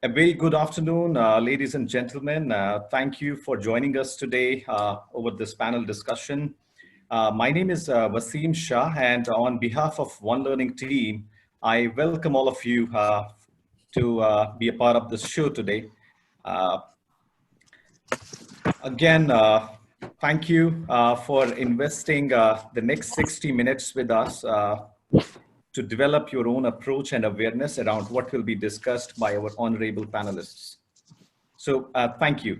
A very good afternoon, ladies and gentlemen. Thank you for joining us today over this panel discussion. My name is Wasim Shah, and on behalf of One Learning team, I welcome all of you to be a part of this show today. Again, thank you for investing the next 60 minutes with us to develop your own approach and awareness around what will be discussed by our honorable panelists. So thank you.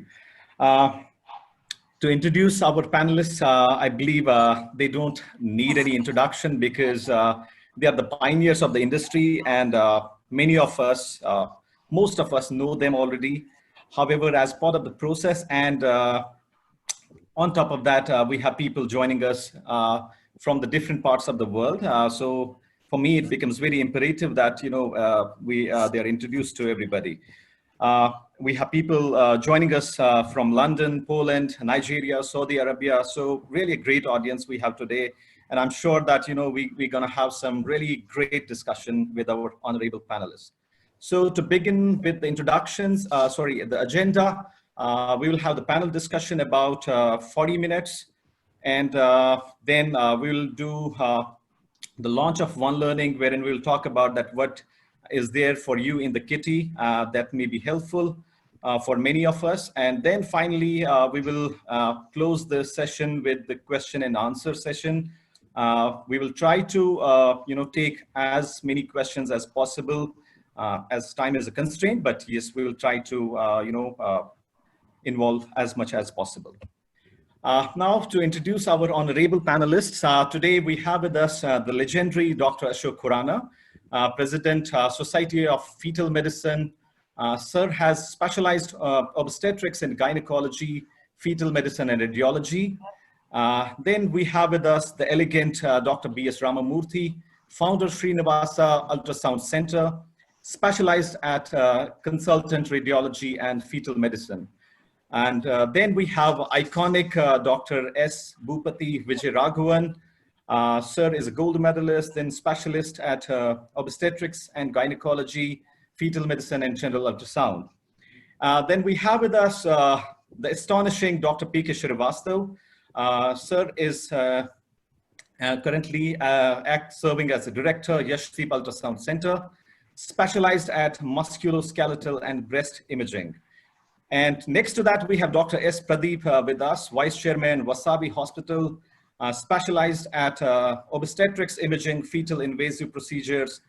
To introduce our panelists, I believe they don't need any introduction because they are the pioneers of the industry, and many of us, most of us know them already. However, as part of the process and on top of that, we have people joining us from the different parts of the world. So for me, it becomes very imperative that they are introduced to everybody. We have people joining us from London, Poland, Nigeria, Saudi Arabia. So really a great audience we have today. And I'm sure that we're going to have some really great discussion with our honorable panelists. So to begin with the introductions, the agenda, we will have the panel discussion about 40 minutes. And then we will do the launch of One Learning, wherein we'll talk about that what is there for you in the kitty that may be helpful for many of us. And then finally, we will close the session with the question and answer session. We will try to take as many questions as possible as time is a constraint, but yes, we will try to involve as much as possible. Now to introduce our honorable panelists, today we have with us the legendary Dr. Ashok Khurana, President, Society of Fetal Medicine. Sir has specialized obstetrics and gynecology, fetal medicine and radiology. Then we have with us the elegant Dr. B.S. Ramamurthy, founder Srivastava Ultrasound Center, specialized at consultant radiology and fetal medicine. And then we have iconic Dr. S. Boopathy Vijayaraghavan. Sir is a gold medalist and specialist at obstetrics and gynecology, fetal medicine and general ultrasound. Then we have with us the astonishing Dr. P.K. Srivastava. Sir is currently serving as a director, Yashdeep Ultrasound Center, specialized at musculoskeletal and breast imaging. And next to that, we have Dr. S. Pradeep with us, Vice Chairman, Wasabi Hospital, specialized at obstetrics imaging, fetal invasive procedures,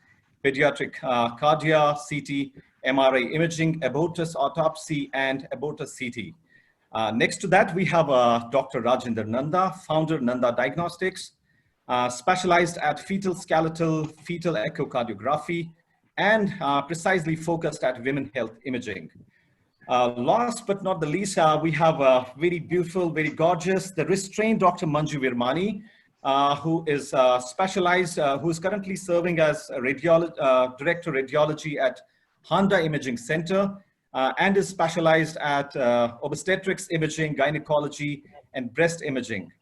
pediatric cardia, CT, MRI imaging, abortus autopsy, and abortus CT. Next to that, we have Dr. Rajinder Nanda, founder Nanda Diagnostics, specialized at fetal skeletal, fetal echocardiography, and precisely focused at women health imaging. Last but not the least, we have a very beautiful, very gorgeous, the restrained Dr. Manju Virmani, who is specialized, who is currently serving as a Director Radiology at Honda Imaging Center, and is specialized at obstetrics imaging, gynecology, and breast imaging.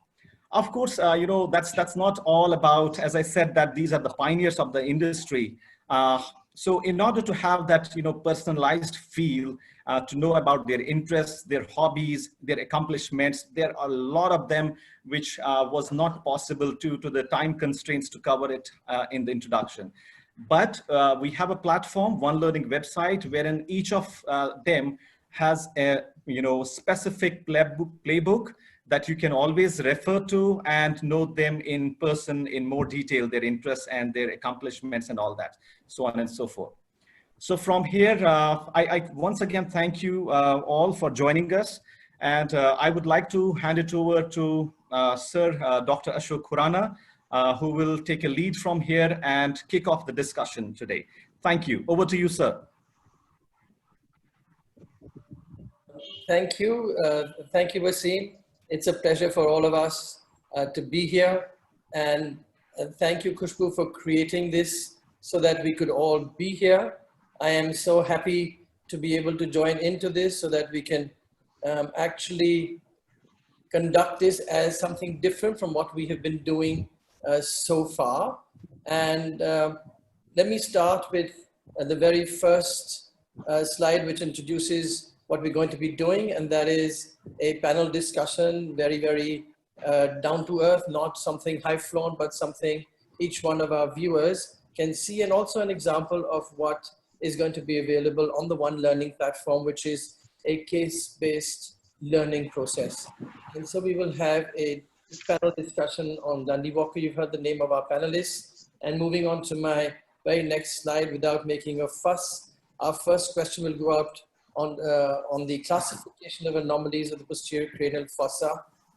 Of course, that's not all about, as I said, that these are the pioneers of the industry. So in order to have that, personalized feel, to know about their interests, their hobbies, their accomplishments, there are a lot of them which was not possible due to the time constraints to cover it in the introduction. But we have a platform, One Learning website, wherein each of them has a specific playbook that you can always refer to and know them in person in more detail, their interests and their accomplishments and all that, so on and so forth. So from here, I once again thank you all for joining us. And I would like to hand it over to Sir Dr. Ashok Khurana, who will take a lead from here and kick off the discussion today. Thank you. Over to you, sir. Thank you. Thank you, Wasim. It's a pleasure for all of us to be here. And thank you, Khushbu, for creating this so that we could all be here. I am so happy to be able to join into this so that we can actually conduct this as something different from what we have been doing so far. And let me start with the very first slide which introduces what we're going to be doing, and that is a panel discussion, very, very down to earth, not something high flown, but something each one of our viewers can see, and also an example of what is going to be available on the One Learning platform, which is a case-based learning process. And so we will have a panel discussion on Dundee Walker. You've heard the name of our panelists. And moving on to my very next slide, without making a fuss, our first question will go out on the classification of anomalies of the posterior cranial fossa.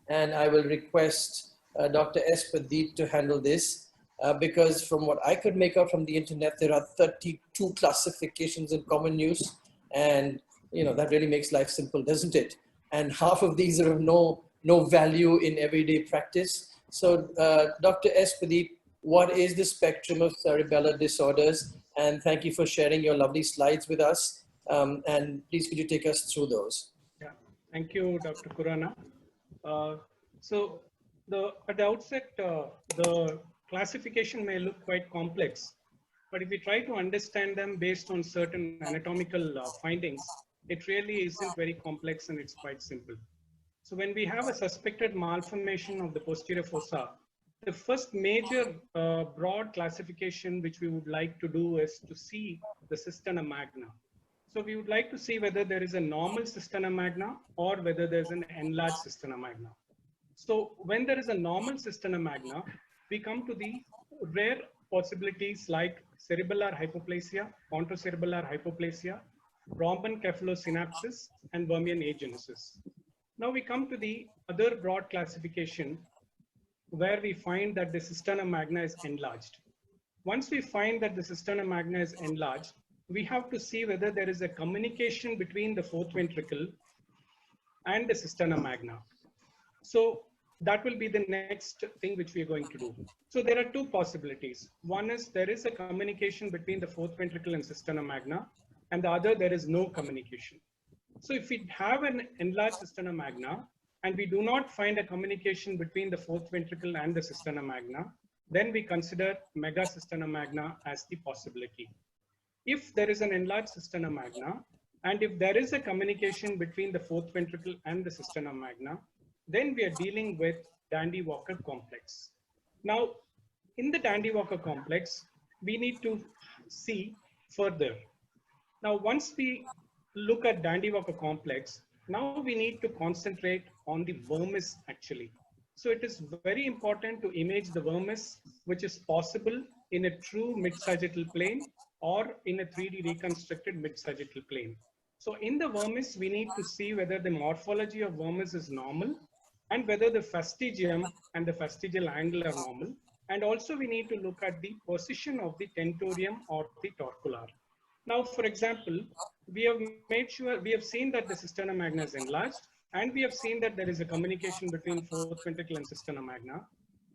And I will request Dr. S. Pradeep to handle this because from what I could make out from the internet, there are 32 classifications in common use. And that really makes life simple, doesn't it? And half of these are of no value in everyday practice. So Dr. S. Pradeep, what is the spectrum of cerebellar disorders? And thank you for sharing your lovely slides with us. And please could you take us through those? Yeah, thank you, Dr. Khurana. So at the outset, the classification may look quite complex, but if we try to understand them based on certain anatomical findings, it really isn't very complex and it's quite simple. So when we have a suspected malformation of the posterior fossa, the first major broad classification which we would like to do is to see the cisterna magna. So we would like to see whether there is a normal cisterna magna or whether there's an enlarged cisterna magna. So when there is a normal cisterna magna, we come to the rare possibilities like cerebellar hypoplasia, pontocerebellar hypoplasia, rhombencephalosynapsis, and Vermean agenesis. Now we come to the other broad classification where we find that the cisterna magna is enlarged. Once we find that the cisterna magna is enlarged, we have to see whether there is a communication between the fourth ventricle and the cisterna magna. So that will be the next thing which we are going to do. So there are two possibilities. One is there is a communication between the fourth ventricle and cisterna magna, and the other there is no communication. So if we have an enlarged cisterna magna and we do not find a communication between the fourth ventricle and the cisterna magna, then we consider megacisterna magna as the possibility. If there is an enlarged cisterna magna and if there is a communication between the fourth ventricle and the cisterna magna, then we are dealing with Dandy-Walker complex. Now, in the Dandy-Walker complex, we need to see further. Now, once we look at Dandy-Walker complex, now we need to concentrate on the vermis actually. So it is very important to image the vermis, which is possible in a true mid-sagittal plane or in a 3D reconstructed mid-sagittal plane. So in the vermis, we need to see whether the morphology of vermis is normal and whether the fastigium and the fastigial angle are normal. And also we need to look at the position of the tentorium or the torcular. Now, for example, we have seen that the cisterna magna is enlarged, and we have seen that there is a communication between fourth ventricle and cisterna magna.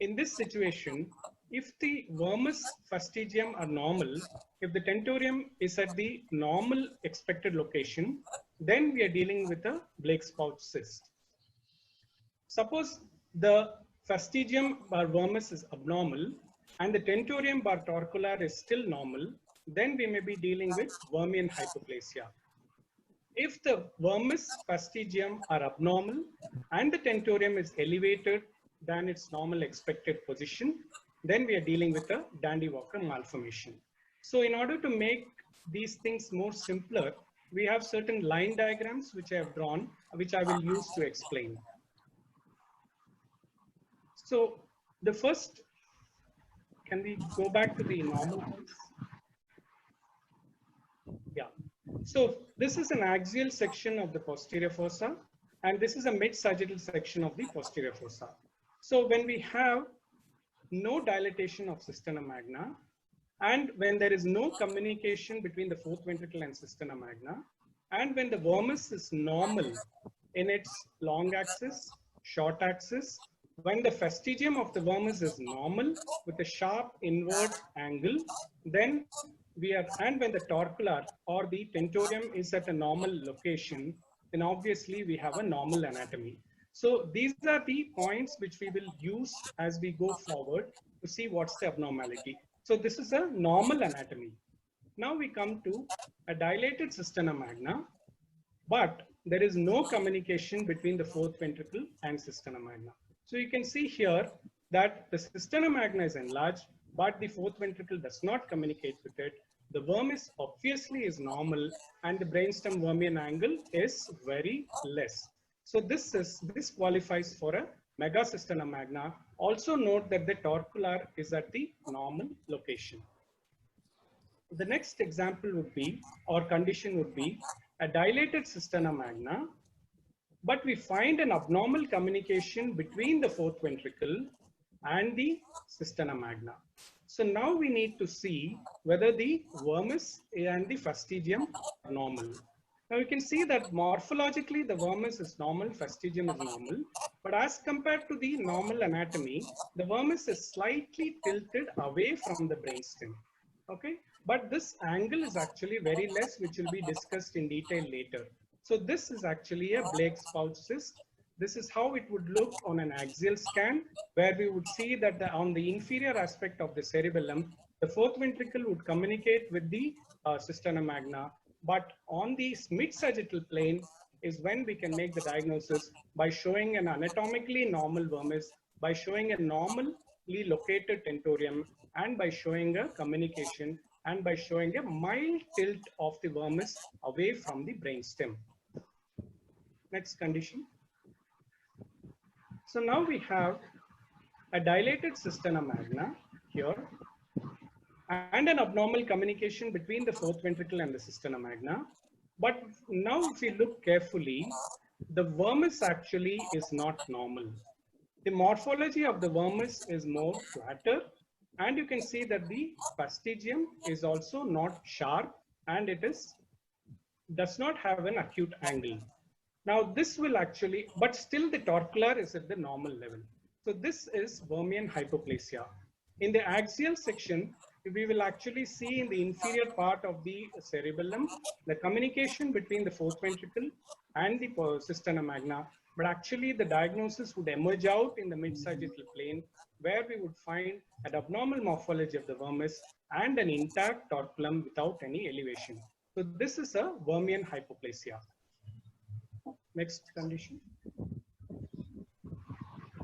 In this situation, if the vermis fastigium are normal, if the tentorium is at the normal expected location, then we are dealing with a Blake's pouch cyst. Suppose the fastigium bar vermis is abnormal and the tentorium bar torcular is still normal, then we may be dealing with Vermean hypoplasia. If the vermis fastigium are abnormal and the tentorium is elevated than its normal expected position, then we are dealing with a Dandy-Walker malformation. So in order to make these things more simpler, we have certain line diagrams which I have drawn, which I will use to explain. So the first, can we go back to the normal ones? Yeah. So this is an axial section of the posterior fossa, and this is a mid-sagittal section of the posterior fossa. So when we have no dilatation of cisterna magna, and when there is no communication between the fourth ventricle and cisterna magna, and when the vermis is normal in its long axis, short axis, when the fastigium of the vermis is normal with a sharp inward angle, then we are, and when the torcular or the tentorium is at a normal location, then obviously we have a normal anatomy. So these are the points which we will use as we go forward to see what's the abnormality. So this is a normal anatomy. Now we come to a dilated cisterna magna, but there is no communication between the fourth ventricle and cisterna magna. So you can see here that the cisterna magna is enlarged, but the fourth ventricle does not communicate with it. The vermis obviously is normal, and the brainstem vermian angle is very less. So this qualifies for a megacisterna magna. Also note that the torcular is at the normal location. The next example would be, or condition would be, a dilated cisterna magna, but we find an abnormal communication between the fourth ventricle and the cisterna magna. So now we need to see whether the vermis and the fastigium are normal. Now you can see that morphologically the vermis is normal, fastigium is normal, but as compared to the normal anatomy, the vermis is slightly tilted away from the brainstem. Okay, but this angle is actually very less, which will be discussed in detail later. So this is actually a Blake's pouch cyst. This is how it would look on an axial scan, where we would see that on the inferior aspect of the cerebellum, the fourth ventricle would communicate with the cisterna magna, but on the mid-sagittal plane is when we can make the diagnosis by showing an anatomically normal vermis, by showing a normally located tentorium, and by showing a communication, and by showing a mild tilt of the vermis away from the brainstem. Next condition. So now we have a dilated cisterna magna here, and an abnormal communication between the fourth ventricle and the cisterna magna. But now if we look carefully, the vermis actually is not normal. The morphology of the vermis is more flatter, and you can see that the fastigium is also not sharp, and it does not have an acute angle. Now this will actually, but still the torcular is at the normal level. So this is vermian hypoplasia. In the axial section, we will actually see in the inferior part of the cerebellum, the communication between the fourth ventricle and the cisterna magna. But actually the diagnosis would emerge out in the mid-sagittal plane, where we would find an abnormal morphology of the vermis and an intact torculum without any elevation. So this is a vermian hypoplasia. Next condition.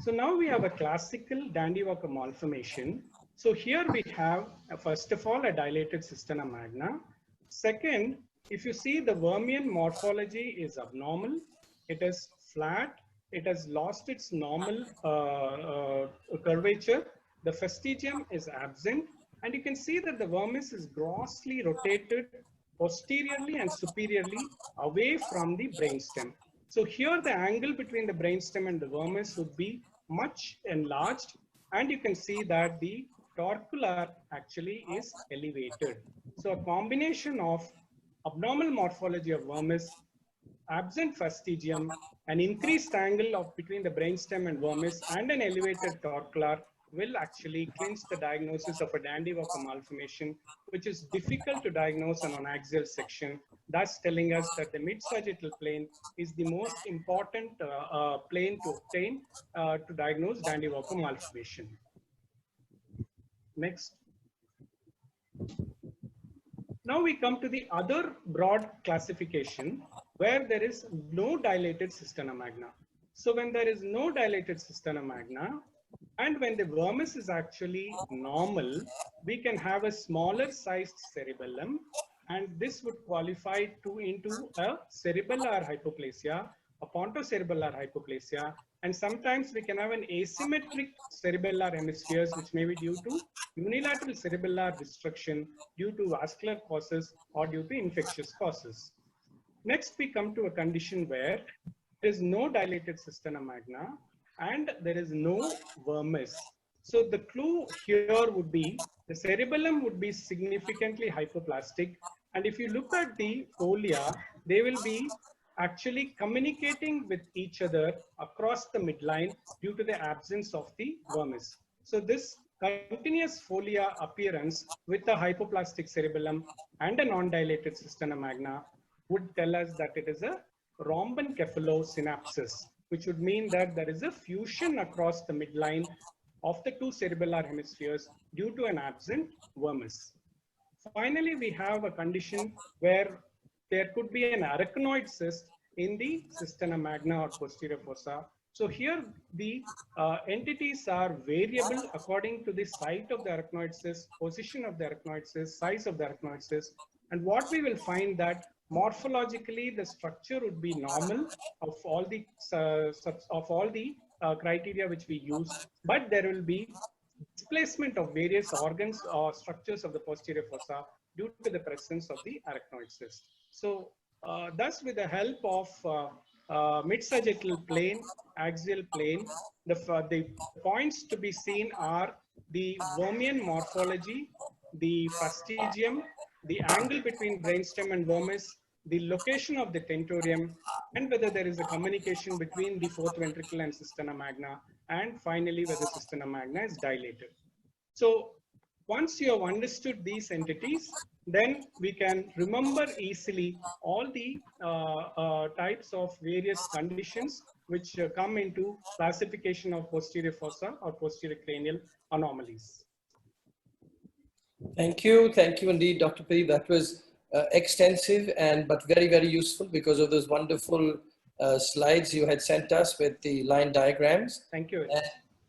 So now we have a classical Dandy-Walker malformation. So here we have, first of all, a dilated cisterna magna. Second, if you see the vermian morphology is abnormal, it is flat, it has lost its normal curvature, the fastigium is absent, and you can see that the vermis is grossly rotated posteriorly and superiorly away from the brainstem. So here the angle between the brainstem and the vermis would be much enlarged, and you can see that the torcular actually is elevated. So a combination of abnormal morphology of vermis, absent fastigium, an increased angle between the brainstem and vermis, and an elevated torcular will actually clinch the diagnosis of a Dandy-Walker malformation, which is difficult to diagnose on an axial section, thus telling us that the mid-sagittal plane is the most important plane to obtain to diagnose Dandy-Walker malformation. Next. Now we come to the other broad classification, where there is no dilated cisterna magna. So when there is no dilated cisterna magna, and when the vermis is actually normal, we can have a smaller sized cerebellum, and this would qualify into a cerebellar hypoplasia, a pontocerebellar hypoplasia, and sometimes we can have an asymmetric cerebellar hemispheres, which may be due to unilateral cerebellar destruction due to vascular causes or due to infectious causes. Next, we come to a condition where there is no dilated cisterna magna and there is no vermis. So the clue here would be the cerebellum would be significantly hypoplastic, and if you look at the folia, they will be actually communicating with each other across the midline due to the absence of the vermis. So this continuous folia appearance with a hypoplastic cerebellum and a non-dilated cisterna magna would tell us that it is a rhombencephalosynapsis, which would mean that there is a fusion across the midline of the two cerebellar hemispheres due to an absent vermis. Finally, we have a condition where there could be an arachnoid cyst in the cisterna magna or posterior fossa. So here the entities are variable according to the site of the arachnoid cyst, position of the arachnoid cyst, size of the arachnoid cyst. And what we will find that morphologically the structure would be normal of all the criteria which we use, but there will be displacement of various organs or structures of the posterior fossa due to the presence of the arachnoid cyst. So thus with the help of mid-sagittal plane, axial plane, the points to be seen are the Wormian morphology, the fastigium, the angle between brainstem and vermis, the location of the tentorium, and whether there is a communication between the fourth ventricle and cisterna magna, and finally whether cisterna magna is dilated. So once you have understood these entities, then we can remember easily all the types of various conditions which come into classification of posterior fossa or posterior cranial anomalies. Thank you indeed, Dr. Pradeep. That was extensive but very, very useful because of those wonderful slides you had sent us with the line diagrams. Thank you. And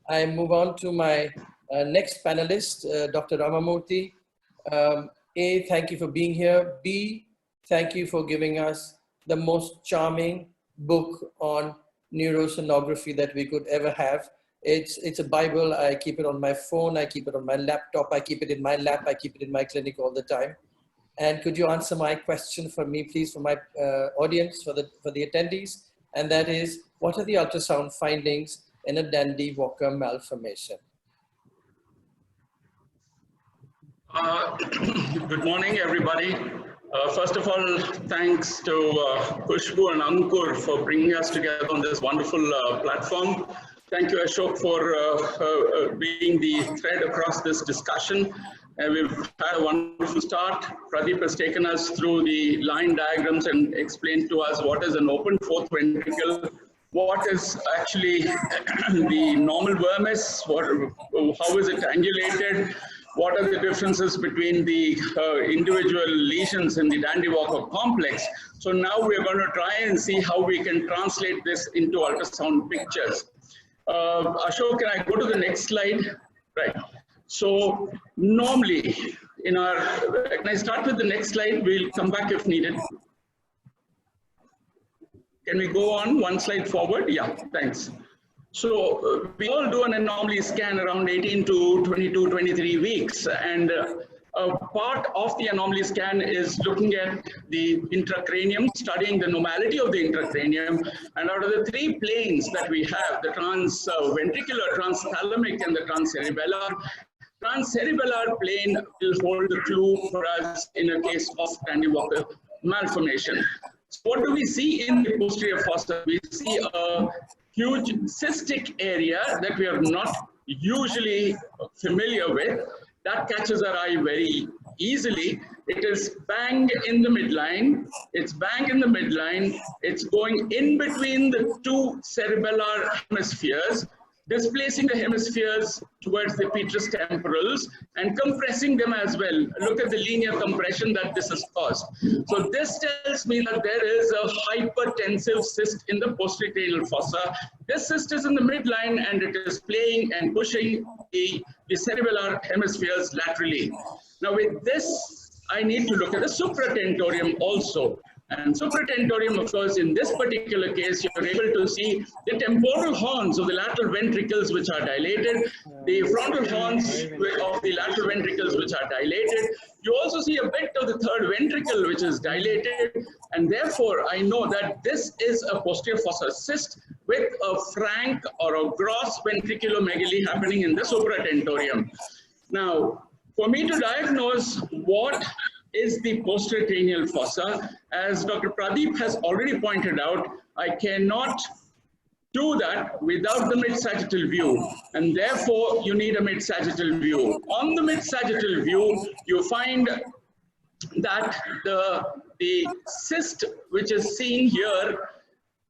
I move on to my next panelist, Dr. Ramamurthy. A, thank you for being here. B, thank you for giving us the most charming book on neurosonography that we could ever have. It's a Bible. I keep it on my phone. I keep it on my laptop. I keep it in my lap. I keep it in my clinic all the time. And could you answer my question for me, please, for my audience, for the attendees? And that is, what are the ultrasound findings in a Dandy-Walker malformation? Good morning, everybody. First of all, thanks to Khushbu and Ankur for bringing us together on this wonderful platform. Thank you, Ashok, for being the thread across this discussion. We've had a wonderful start. Pradeep has taken us through the line diagrams and explained to us what is an open fourth ventricle, what is actually the normal vermis, how is it angulated, what are the differences between the individual lesions in the Dandy-Walker complex. So now we're going to try and see how we can translate this into ultrasound pictures. Ashok, can I go to the next slide? Right. So normally in our, can I start with the next slide? We'll come back if needed. Can we go on one slide forward? Yeah, thanks. So we all do an anomaly scan around 18 to 22, 23 weeks. And a part of the anomaly scan is looking at the intracranium, studying the normality of the intracranium. And out of the three planes that we have, the transventricular, transthalamic, and the transcerebellar plane will hold the clue for us in a case of Dandy-Walker malformation. So what do we see in the posterior fossa? We see a huge cystic area that we are not usually familiar with. That catches our eye very easily. It is bang in the midline. It's bang in the midline. It's going in between the two cerebellar hemispheres, displacing the hemispheres towards the petrous temporals and compressing them as well. Look at the linear compression that this has caused. So this tells me that there is a hypertensive cyst in the posterior cranial fossa. This cyst is in the midline and it is playing and pushing the cerebellar hemispheres laterally. Now with this, I need to look at the supratentorium also. And supratentorium, of course, in this particular case, you're able to see the temporal horns of the lateral ventricles which are dilated, the frontal horns of the lateral ventricles which are dilated. You also see a bit of the third ventricle which is dilated, and therefore I know that this is a posterior fossa cyst with a frank or a gross ventriculomegaly happening in the supratentorium. Now, for me to diagnose what is the posterior cranial fossa, as Dr. Pradeep has already pointed out, I cannot do that without the mid-sagittal view, and therefore you need a mid-sagittal view. On the mid-sagittal view, you find that the cyst which is seen here,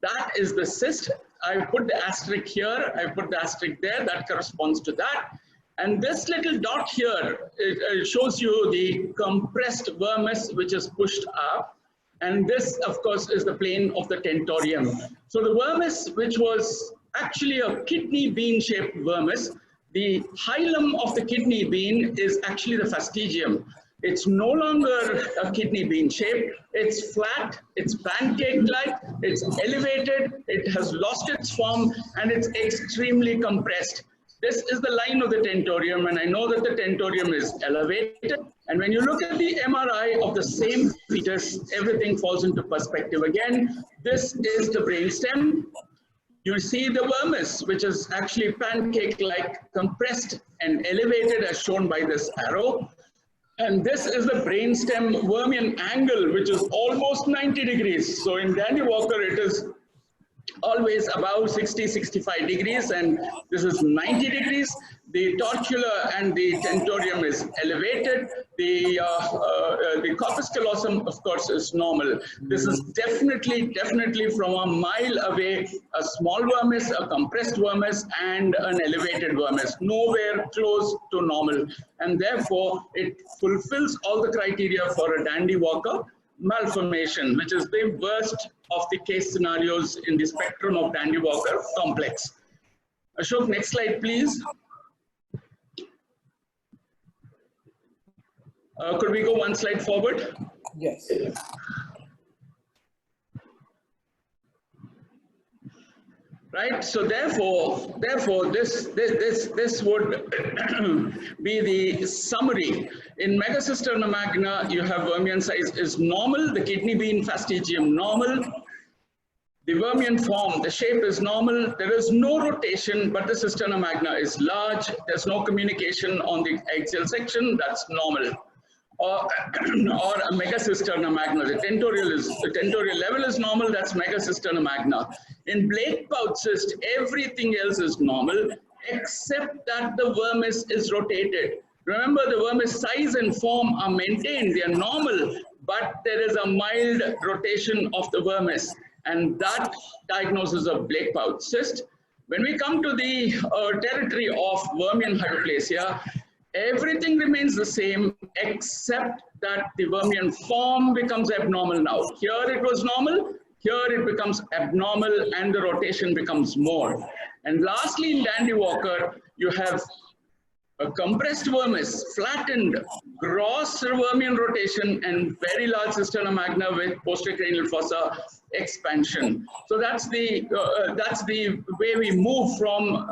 that is the cyst. I put the asterisk here, I put the asterisk there, that corresponds to that. And this little dot here, it shows you the compressed vermis, which is pushed up. And this, of course, is the plane of the tentorium. So the vermis, which was actually a kidney bean-shaped vermis, the hilum of the kidney bean is actually the fastigium. It's no longer a kidney bean shape. It's flat, it's pancake-like, it's elevated, it has lost its form, and it's extremely compressed. This is the line of the tentorium, and I know that the tentorium is elevated. And when you look at the MRI of the same fetus, everything falls into perspective again. This is the brainstem. You see the vermis, which is actually pancake-like, compressed and elevated as shown by this arrow. And this is the brainstem vermian angle, which is almost 90 degrees. So in Dandy Walker, it is always above 60-65 degrees, and this is 90 degrees. The torcular and the tentorium is elevated. The corpus callosum, of course, is normal. This is definitely from a mile away, a small vermis, a compressed vermis, and an elevated vermis, nowhere close to normal. And therefore, it fulfills all the criteria for a Dandy Walker malformation, which is the worst of the case scenarios in the spectrum of Dandy Walker complex. Ashok, next slide, please. Could we go one slide forward? Yes. Right. So therefore, this would be the summary. In Megacisterna magna, you have vermian size is normal, the kidney bean fastigium normal, the vermian form, the shape is normal. There is no rotation, but the cisterna magna is large. There's no communication on the axial section. That's normal. Or a megacisterna magna. The tentorial level is normal. That's megacisterna magna. In Blake pouch cyst, everything else is normal except that the vermis is rotated. Remember, the vermis size and form are maintained. They are normal, but there is a mild rotation of the vermis, and that diagnosis of Blake pouch cyst. When we come to the territory of vermian hyperplasia, everything remains the same except that the vermian form becomes abnormal now. Here it was normal, here it becomes abnormal, and the rotation becomes more. And lastly, in Dandy Walker, you have a compressed vermis, flattened, gross vermian rotation, and very large cisterna magna with posterior cranial fossa expansion. So that's the way we move from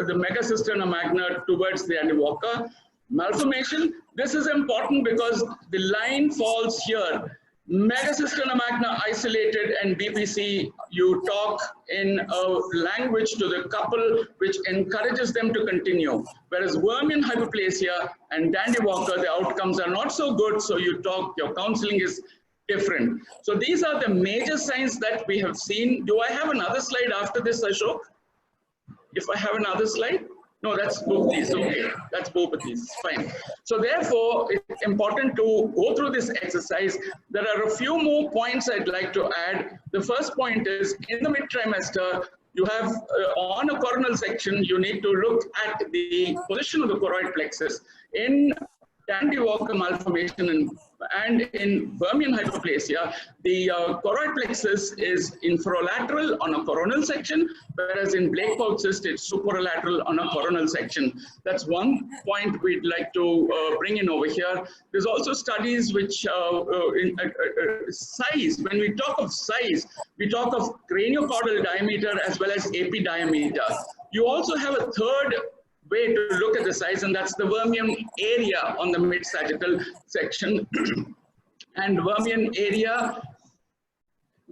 the megacisterna magna towards the Dandy Walker malformation. This is important because the line falls here. Megacisterna magna isolated, and BPC, you talk in a language to the couple which encourages them to continue. Whereas vermian hyperplasia and Dandy Walker, the outcomes are not so good, so you talk, your counseling is different. So these are the major signs that we have seen. Do I have another slide after this, Ashok? If I have another slide? No, that's Boopathy's, okay. That's Boopathy's, fine. So therefore, it's important to go through this exercise. There are a few more points I'd like to add. The first point is, in the mid-trimester, you have, on a coronal section, you need to look at the position of the choroid plexus. In Dandy Walker malformation and in vermian hyperplasia, the choroid plexus is inferolateral on a coronal section, whereas in Blake pouch cyst, it's superolateral on a coronal section. That's one point we'd like to bring in over here. There's also studies which, size, when we talk of size, we talk of craniocaudal diameter as well as AP diameter. You also have a third way to look at the size, and that's the vermian area on the mid-sagittal section. And vermian area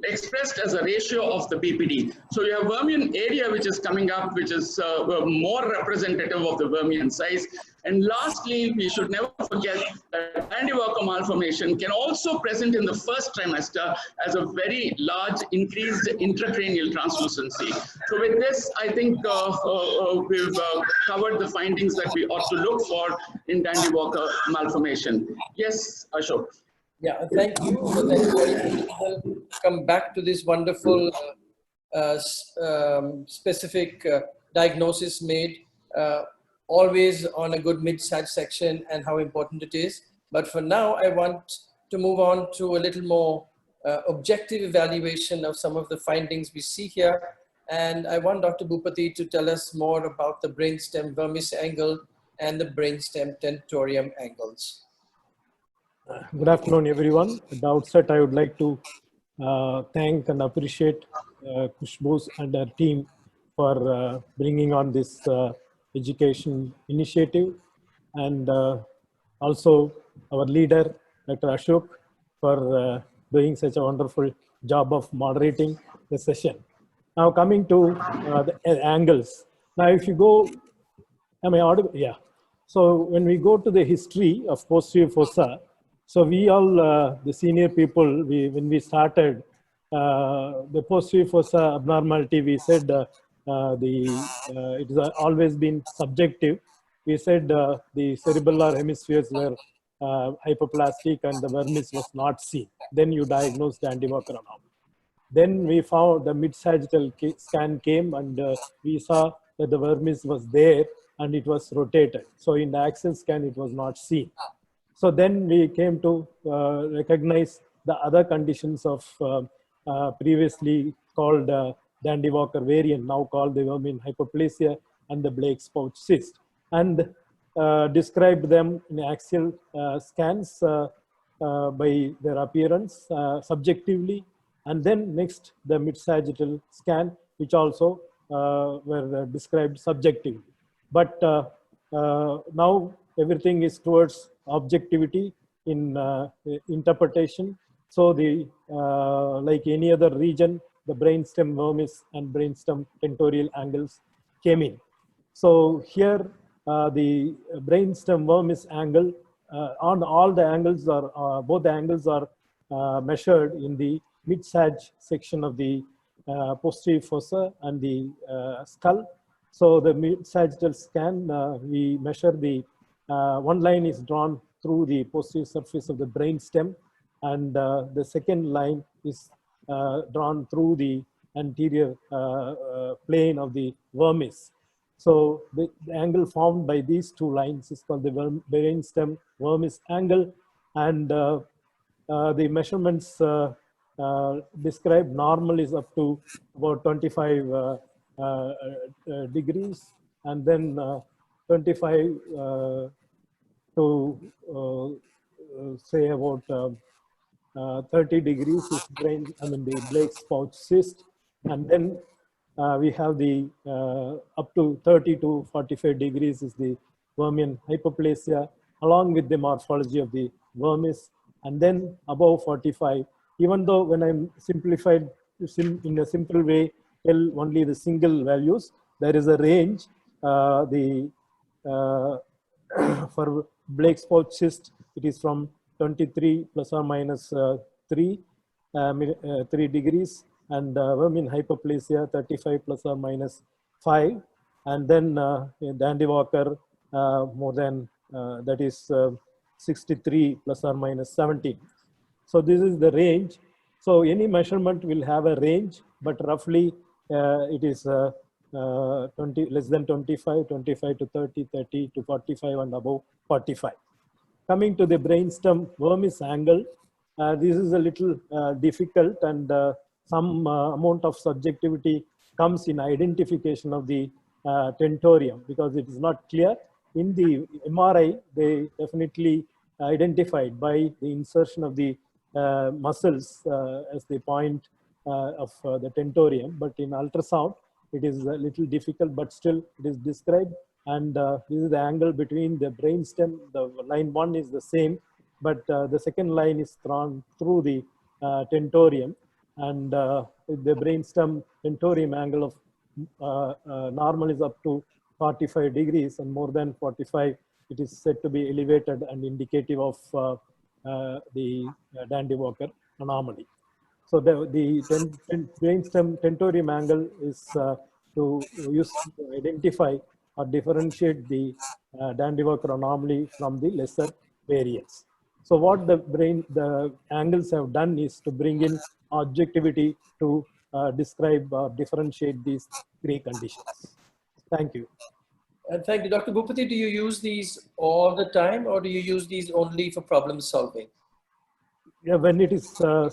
expressed as a ratio of the BPD. So you have vermian area which is coming up, which is more representative of the vermian size. And lastly, we should never forget that Dandy Walker malformation can also present in the first trimester as a very large increased intracranial translucency. So with this, I think we've covered the findings that we ought to look for in Dandy Walker malformation. Yes, Ashok. Yeah, thank you. Thank you very much. We'll come back to this wonderful specific diagnosis made. always on a good mid-sag section and how important it is. But for now, I want to move on to a little more objective evaluation of some of the findings we see here. And I want Dr. Boopathy to tell us more about the brainstem vermis angle and the brainstem tentorium angles. Good afternoon, everyone. At the outset, I would like to thank and appreciate Khushbu and her team for bringing on this education initiative, and also our leader, Dr. Ashok, for doing such a wonderful job of moderating the session. Now, coming to the angles. Now, if you go, am I audible? Yeah. So when we go to the history of posterior fossa, so we all, the senior people, when we started the posterior fossa abnormality, we said it has always been subjective. We said the cerebellar hemispheres were hypoplastic and the vermis was not seen. Then you diagnosed Dandy-Walker anomaly. Then we found the mid-sagittal scan came, and we saw that the vermis was there and it was rotated. So in the axial scan, it was not seen. So then we came to recognize the other conditions of previously called Dandy-Walker variant, now called the vermin hypoplasia and the Blake's pouch cyst, and described them in axial scans by their appearance subjectively. And then next, the mid-sagittal scan, which also were described subjectively. But now everything is towards objectivity in interpretation. So the like any other region, the brainstem vermis and brainstem tentorial angles came in. So here the brainstem vermis angle on all the angles are both the angles are measured in the mid-sag section of the posterior fossa and the skull. So the mid-sagittal scan, we measure the one line is drawn through the posterior surface of the brainstem, and the second line is drawn through the anterior plane of the vermis. So the angle formed by these two lines is called the brainstem vermis angle, and the measurements described normal is up to about 25 degrees, and then 25 to say about 30 degrees is the Blake's pouch cyst, and then we have the up to 30 to 45 degrees is the vermian hypoplasia, along with the morphology of the vermis, and then above 45. Even though when I'm simplified in a simple way, tell only the single values, there is a range. For Blake's pouch cyst, it is from 23 plus or minus 3 degrees, and vermin hypoplasia 35 plus or minus 5, and then Dandy-Walker more than that is 63 plus or minus 17. So this is the range. So any measurement will have a range, but roughly it is 20 less than 25, 25 to 30, 30 to 45, and above 45. Coming to the brainstem vermis angle, this is a little difficult, and some amount of subjectivity comes in identification of the tentorium, because it is not clear. In the MRI, they definitely identified by the insertion of the muscles as the point of the tentorium, but in ultrasound, it is a little difficult, but still it is described. And this is the angle between the brainstem. The line 1 is the same, but the second line is drawn through the tentorium, and the brainstem tentorium angle of normal is up to 45 degrees, and more than 45, it is said to be elevated and indicative of the Dandy-Walker anomaly. So the brainstem tentorium angle is to use to identify or differentiate the Dandy-Walker anomaly from the lesser variants. So what the angles have done is to bring in objectivity to describe or differentiate these three conditions. Thank you. And thank you. Dr. Boopathy, do you use these all the time or do you use these only for problem solving? Yeah, when it is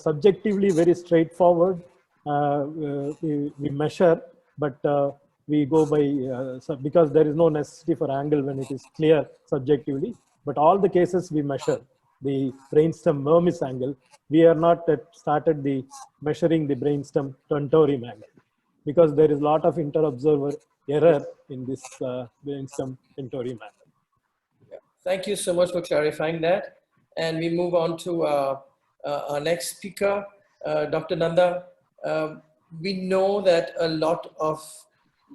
subjectively very straightforward, we measure, but we go by, because there is no necessity for angle when it is clear subjectively, but all the cases we measure the brainstem vermis angle. We are not started the measuring the brainstem tentorium angle because there is a lot of inter-observer error in this brainstem tentorium angle. Yeah. Thank you so much for clarifying that. And we move on to our next speaker, Dr. Nanda. We know that a lot of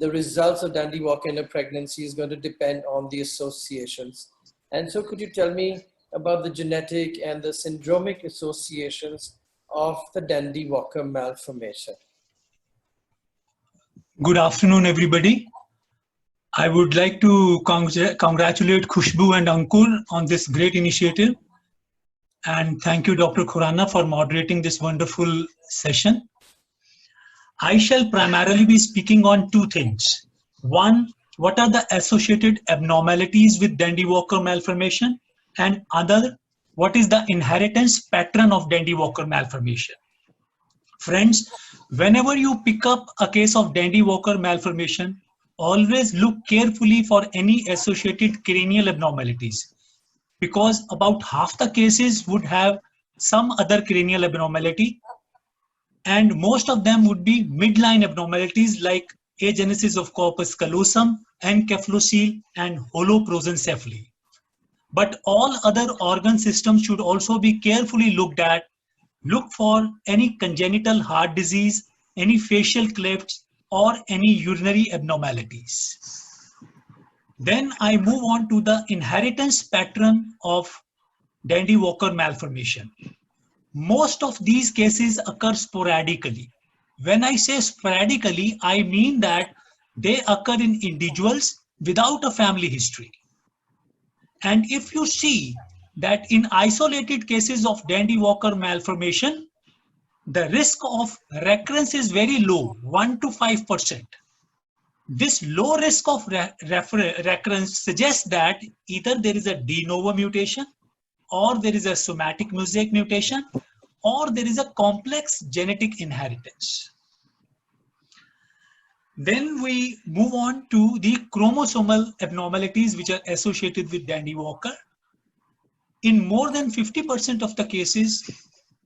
the results of Dandy Walker in a pregnancy is going to depend on the associations. And so could you tell me about the genetic and the syndromic associations of the Dandy Walker malformation? Good afternoon, everybody. I would like to congratulate Khushbu and Ankur on this great initiative. And thank you, Dr. Khurana, for moderating this wonderful session. I shall primarily be speaking on two things. One, what are the associated abnormalities with Dandy Walker malformation? And other, what is the inheritance pattern of Dandy Walker malformation? Friends, whenever you pick up a case of Dandy Walker malformation, always look carefully for any associated cranial abnormalities, because about half the cases would have some other cranial abnormality, and most of them would be midline abnormalities like agenesis of corpus callosum, encephalocele, and holoprosencephaly. But all other organ systems should also be carefully looked at. Look for any congenital heart disease, any facial clefts, or any urinary abnormalities. Then I move on to the inheritance pattern of Dandy Walker malformation. Most of these cases occur sporadically. When I say sporadically, I mean that they occur in individuals without a family history. And if you see that in isolated cases of Dandy Walker malformation, the risk of recurrence is very low, 1 to 5%. This low risk of recurrence suggests that either there is a de novo mutation, or there is a somatic mosaic mutation, or there is a complex genetic inheritance. Then we move on to the chromosomal abnormalities which are associated with Dandy Walker. In more than 50% of the cases,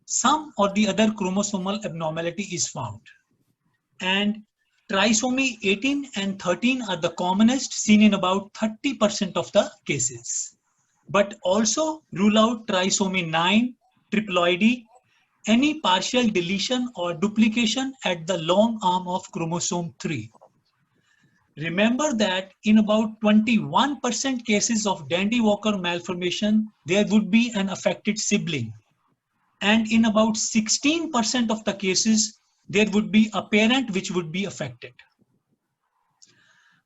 some or the other chromosomal abnormality is found. And trisomy 18 and 13 are the commonest, seen in about 30% of the cases. But also rule out trisomy 9, triploidy, any partial deletion or duplication at the long arm of chromosome 3. Remember that in about 21% cases of Dandy Walker malformation, there would be an affected sibling. And in about 16% of the cases, there would be a parent which would be affected.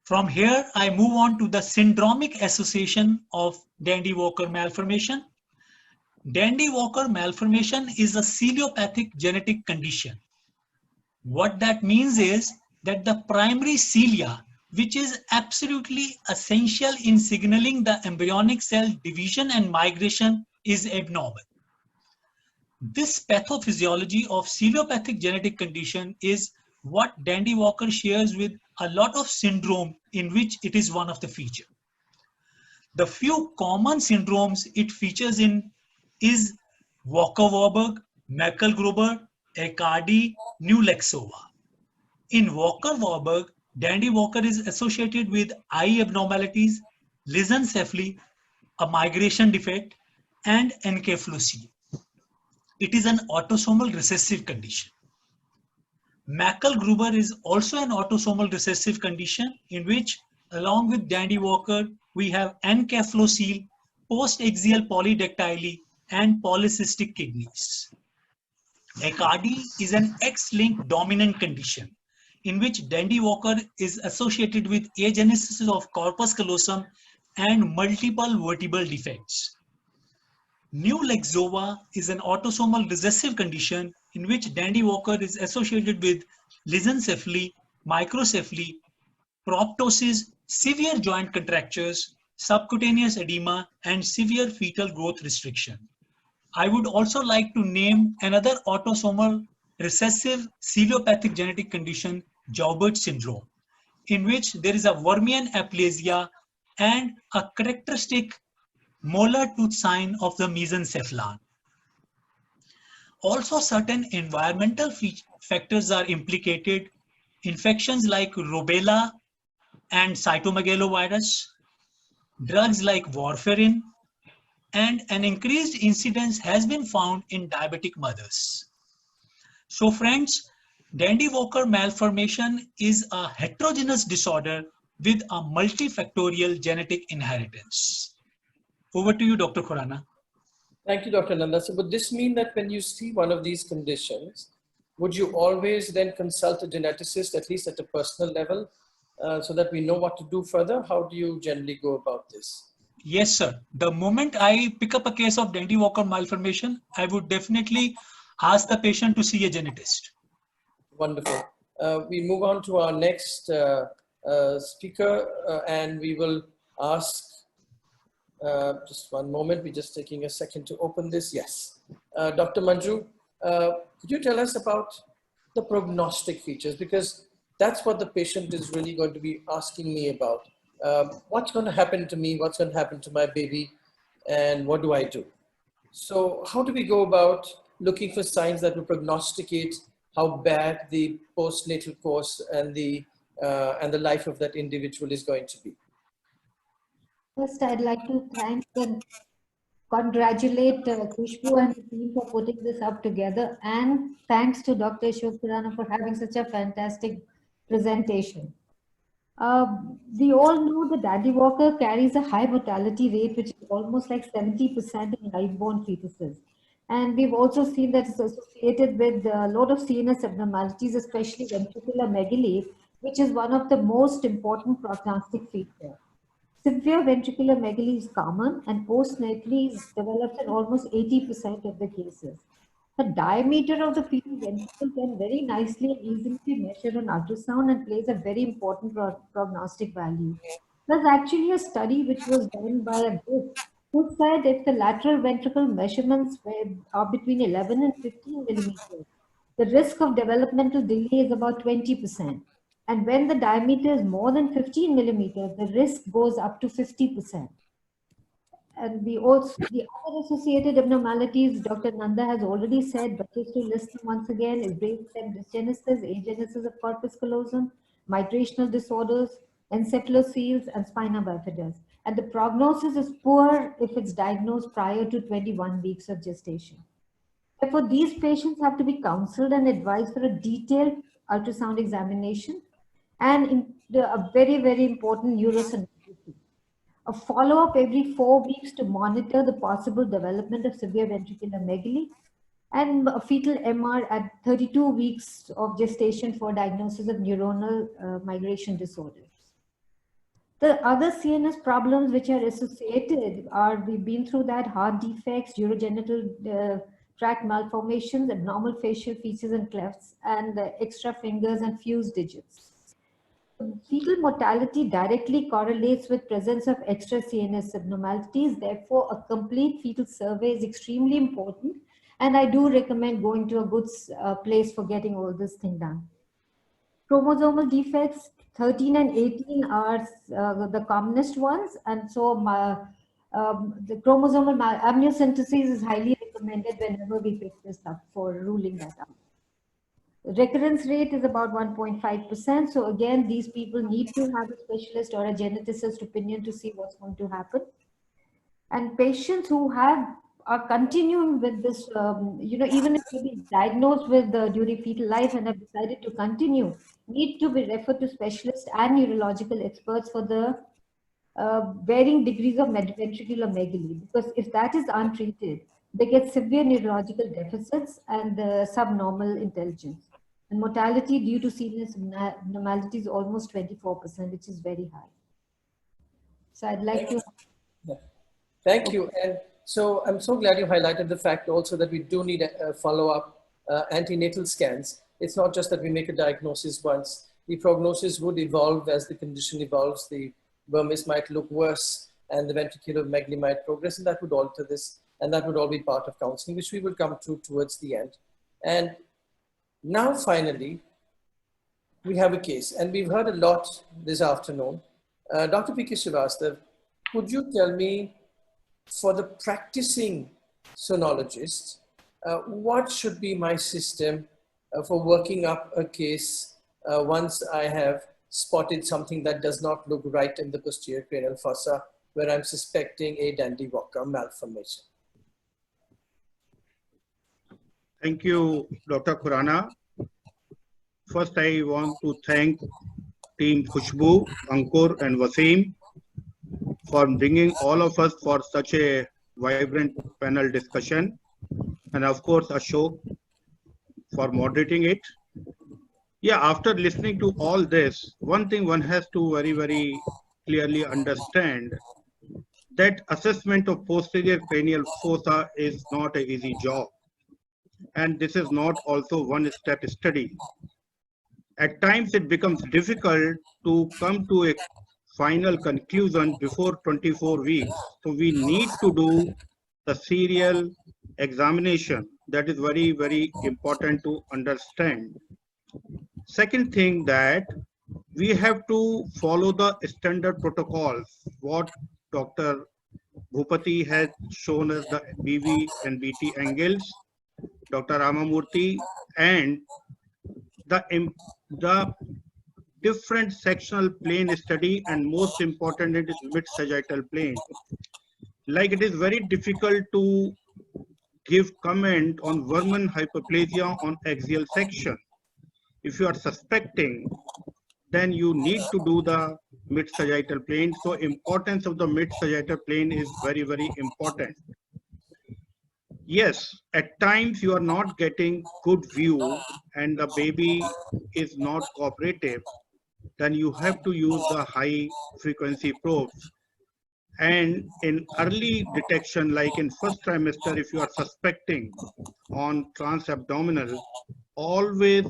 From here, I move on to the syndromic association of Dandy Walker malformation. Dandy Walker malformation is a ciliopathic genetic condition. What that means is that the primary cilia, which is absolutely essential in signaling the embryonic cell division and migration, is abnormal. This pathophysiology of ciliopathic genetic condition is what Dandy Walker shares with a lot of syndrome in which it is one of the features. The few common syndromes it features in is Walker-Warburg, Merkel-Gruber, Aicardi, New-Lexova. In Walker-Warburg, Dandy Walker is associated with eye abnormalities, lissencephaly, a migration defect, and encephalocele. It is an autosomal recessive condition. Merkel-Gruber is also an autosomal recessive condition in which, along with Dandy Walker, we have encephalocele, post-axial polydactyly, and polycystic kidneys. Aicardi is an X-linked dominant condition in which Dandy Walker is associated with agenesis of corpus callosum and multiple vertebral defects. New-Lexova is an autosomal recessive condition in which Dandy Walker is associated with lissencephaly, microcephaly, proptosis, severe joint contractures, subcutaneous edema, and severe fetal growth restriction. I would also like to name another autosomal recessive celiopathic genetic condition, Joubert syndrome, in which there is a Vermean aplasia and a characteristic molar tooth sign of the mesencephalon. Also, certain environmental factors are implicated. Infections like rubella and cytomegalovirus, drugs like warfarin, and an increased incidence has been found in diabetic mothers. So friends, Dandy-Walker malformation is a heterogeneous disorder with a multifactorial genetic inheritance. Over to you, Dr. Khurana. Thank you, Dr. Nanda. So would this mean that when you see one of these conditions, would you always then consult a geneticist, at least at a personal level, so that we know what to do further? How do you generally go about this? Yes, sir. The moment I pick up a case of Dandy-Walker malformation, I would definitely ask the patient to see a genetist. Wonderful. We move on to our next speaker, and we will ask, just one moment, we're just taking a second to open this. Yes. Dr. Manju, could you tell us about the prognostic features? Because that's what the patient is really going to be asking me about. What's going to happen to me? What's going to happen to my baby? And what do I do? So how do we go about looking for signs that will prognosticate how bad the postnatal course and the life of that individual is going to be? First, I'd like to thank and congratulate Khushbu and the team for putting this up together, and thanks to Dr. Ashok Khurana for having such a fantastic presentation. We all know that Dandy-Walker carries a high mortality rate, which is almost like 70% in live-born fetuses. And we've also seen that it's associated with a lot of CNS abnormalities, especially ventricular megaly, which is one of the most important prognostic features. Severe ventricular megaly is common, and postnatally develops in almost 80% of the cases. The diameter of the fetal ventricle can very nicely and easily be measured on ultrasound and plays a very important prognostic value. There's actually a study which was done by a group who said if the lateral ventricle measurements are between 11 and 15 millimeters, the risk of developmental delay is about 20%. And when the diameter is more than 15 millimeters, the risk goes up to 50%. And the other associated abnormalities, Dr. Nanda has already said, but just to list them once again, is brainstem dysgenesis, agenesis of corpus callosum, migrational disorders, encephalocele, and spina bifida. And the prognosis is poor if it's diagnosed prior to 21 weeks of gestation. Therefore, these patients have to be counseled and advised for a detailed ultrasound examination and a very, very important neurosonography. A follow-up every 4 weeks to monitor the possible development of severe ventricular megaly, and a fetal MR at 32 weeks of gestation for diagnosis of neuronal migration disorders. The other CNS problems which are associated are, we've been through that, heart defects, urogenital tract malformations, abnormal facial features and clefts, and extra fingers and fused digits. Fetal mortality directly correlates with presence of extra CNS abnormalities. Therefore, a complete fetal survey is extremely important. And I do recommend going to a good place for getting all this thing done. Chromosomal defects, 13 and 18 are the commonest ones. And so the chromosomal amniocentesis is highly recommended whenever we pick this up for ruling that out. The recurrence rate is about 1.5%. So again, these people need to have a specialist or a geneticist opinion to see what's going to happen. And patients who are continuing with this, even if they've been diagnosed with during fetal life and have decided to continue, need to be referred to specialists and neurological experts for the varying degrees of ventricular megaly. Because if that is untreated, they get severe neurological deficits and subnormal intelligence. And mortality due to CNS abnormalities is almost 24%, which is very high. So I'd like to... Thank you. And so I'm so glad you highlighted the fact also that we do need a follow-up antenatal scans. It's not just that we make a diagnosis once. The prognosis would evolve as the condition evolves. The vermis might look worse and the ventriculomegaly might progress, and that would alter this, and that would all be part of counseling, which we will come to towards the end. And now finally, we have a case, and we've heard a lot this afternoon. Dr. P.K. Srivastava, could you tell me, for the practicing sonologist, what should be my system for working up a case once I have spotted something that does not look right in the posterior cranial fossa, where I'm suspecting a Dandy-Walker malformation? Thank you, Dr. Khurana. First, I want to thank Team Khushbu, Ankur, and Wasim for bringing all of us for such a vibrant panel discussion. And of course, Ashok for moderating it. Yeah, after listening to all this, one thing one has to very, very clearly understand that assessment of posterior cranial fossa is not an easy job. And this is not also one-step study. At times, it becomes difficult to come to a final conclusion before 24 weeks. So we need to do the serial examination. That is very, very important to understand. Second thing, that we have to follow the standard protocols. What Dr. Boopathy has shown us, the BV and BT angles, Dr. Ramamurti, and the different sectional plane study, and most important, it is mid-sagittal plane. Like, it is very difficult to give comment on Verman hyperplasia on axial section. If you are suspecting, then you need to do the mid-sagittal plane. So importance of the mid-sagittal plane is very, very important. Yes, at times you are not getting good view and the baby is not cooperative, then you have to use the high frequency probes. And in early detection, like in first trimester, if you are suspecting on transabdominal, always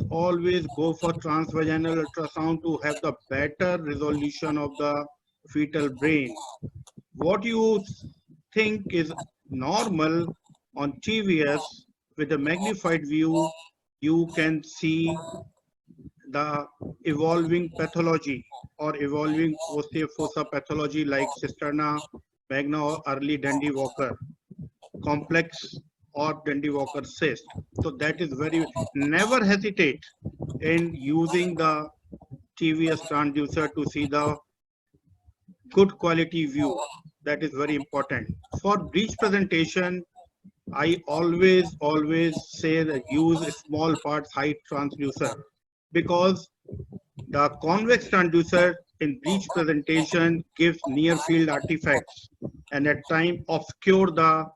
go for transvaginal ultrasound to have the better resolution of the fetal brain. What you think is normal on TVS, with a magnified view, you can see the evolving pathology or evolving posterior fossa pathology like cisterna magna or early Dandy-Walker complex or Dandy-Walker cyst. So that is very, never hesitate in using the TVS transducer to see the good quality view. That is very important. For breech presentation, I always say that use small parts height transducer, because the convex transducer in breech presentation gives near field artifacts and at time obscure the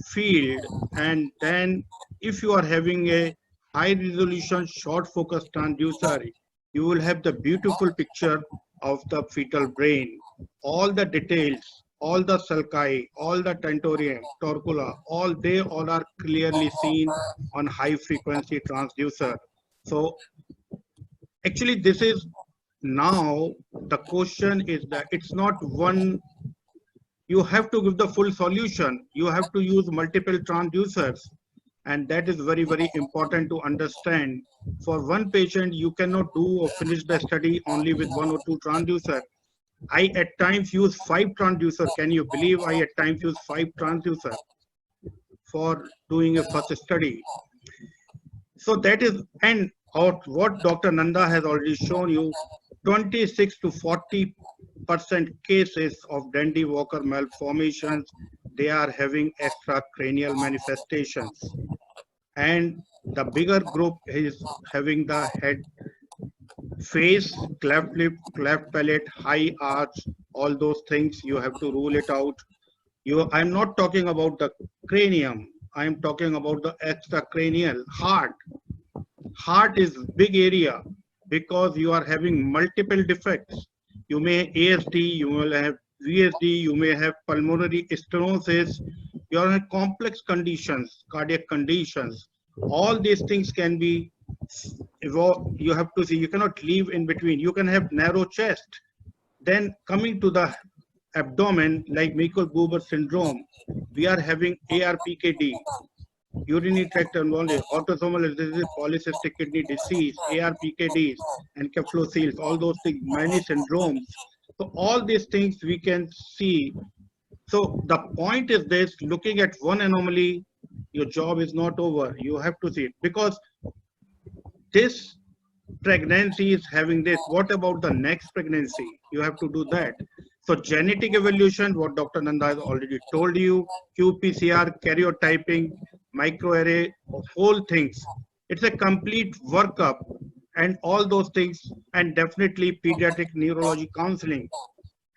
field. And then if you are having a high resolution short focus transducer, you will have the beautiful picture of the fetal brain, all the details, all the sulci, all the tentorium, torcula, they all are clearly seen on high frequency transducer. So actually this is, now the question is that it's not one, you have to give the full solution. You have to use multiple transducers. And that is very, very important to understand. For one patient, you cannot do or finish the study only with 1 or 2 transducer. I at times use 5 transducer. Can you believe I at times use 5 transducer for doing a first study? So that is, and what Dr. Nanda has already shown you, 26 to 40% cases of Dandy-Walker malformations, they are having extracranial manifestations. And the bigger group is having the head, face, cleft lip, cleft palate, high arch, all those things. You have to rule it out. I'm not talking about the cranium. I'm talking about the extracranial heart. Heart is big area because you are having multiple defects. You may ASD, you will have VSD, you may have pulmonary stenosis, you have complex conditions, cardiac conditions. All these things can be evolved. You have to see, you cannot leave in between. You can have narrow chest. Then coming to the abdomen, like Michael-Buber syndrome, we are having ARPKD, urinary tract involvement, autosomal recessive polycystic kidney disease, ARPKDs, encephalocele, all those things, many syndromes. So all these things we can see. So the point is this: looking at one anomaly, your job is not over. You have to see it, because this pregnancy is having this. What about the next pregnancy? You have to do that. So genetic evolution, what Dr. Nanda has already told you, qPCR, karyotyping, microarray, whole things. It's a complete workup and all those things, and definitely pediatric neurology counseling.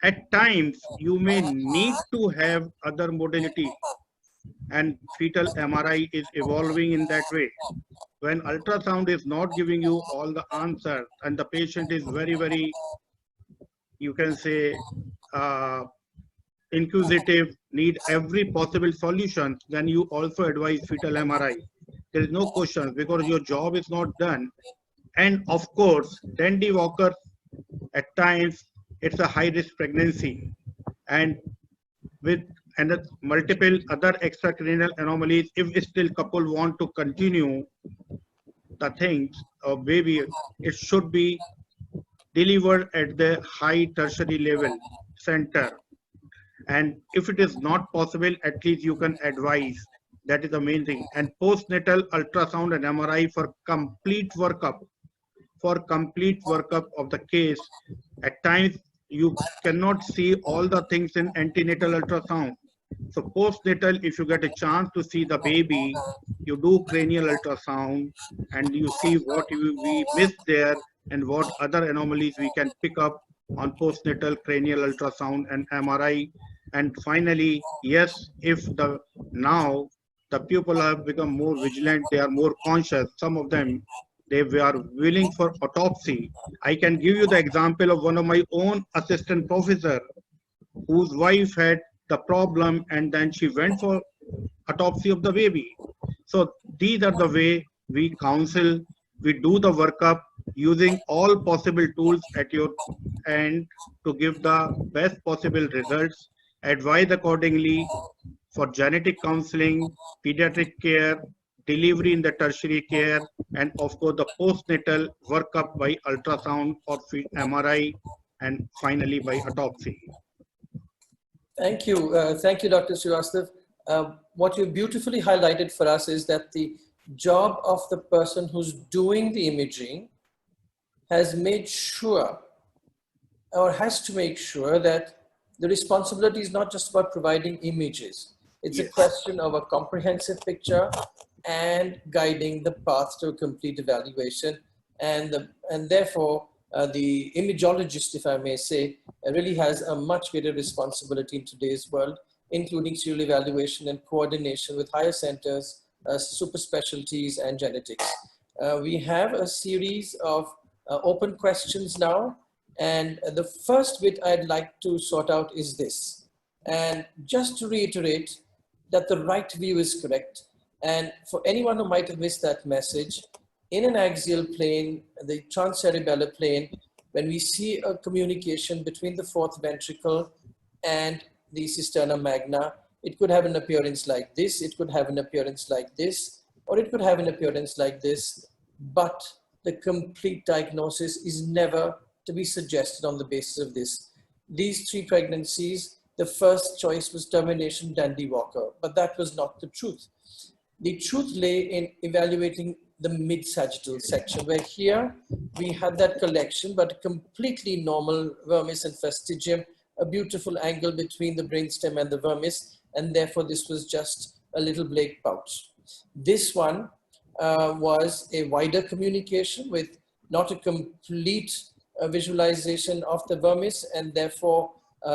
At times, you may need to have other modality, and fetal MRI is evolving in that way. When ultrasound is not giving you all the answers and the patient is very, very, you can say, inquisitive, need every possible solution, then you also advise fetal MRI. There is no question, because your job is not done. And of course, Dandy Walker, at times, it's a high risk pregnancy. And with multiple other extracranial anomalies, if still couple want to continue the things of baby, it should be delivered at the high tertiary level center. And if it is not possible, at least you can advise. That is the main thing. And postnatal ultrasound and MRI for complete workup. For complete workup of the case. At times, you cannot see all the things in antenatal ultrasound. So postnatal, if you get a chance to see the baby, you do cranial ultrasound and you see what we missed there and what other anomalies we can pick up on postnatal cranial ultrasound and MRI. And finally, yes, if now the people have become more vigilant, they are more conscious, some of them, they are willing for autopsy. I can give you the example of one of my own assistant professor whose wife had the problem and then she went for autopsy of the baby. So these are the way we counsel, we do the workup using all possible tools at your end to give the best possible results, advise accordingly for genetic counseling, pediatric care, delivery in the tertiary care, and of course the postnatal workup by ultrasound or MRI, and finally by autopsy. Thank you. Thank you, Dr. Srivastava. What you beautifully highlighted for us is that the job of the person who's doing the imaging has made sure, or has to make sure, that the responsibility is not just about providing images. It's a question of a comprehensive picture and guiding the path to a complete evaluation. And therefore, the imagologist, if I may say, really has a much greater responsibility in today's world, including serial evaluation and coordination with higher centers, super specialties, and genetics. We have a series of open questions now. And the first bit I'd like to sort out is this. And just to reiterate that the right view is correct. And for anyone who might have missed that message, in an axial plane, the transcerebellar plane, when we see a communication between the fourth ventricle and the cisterna magna, it could have an appearance like this, it could have an appearance like this, or it could have an appearance like this, but the complete diagnosis is never to be suggested on the basis of this. These 3 pregnancies, the first choice was termination Dandy Walker, but that was not the truth. The truth lay in evaluating the mid-sagittal section, where here we had that collection, but a completely normal vermis and fastigium, a beautiful angle between the brainstem and the vermis, and therefore this was just a little Blake pouch. This one was a wider communication with not a complete visualization of the vermis, and therefore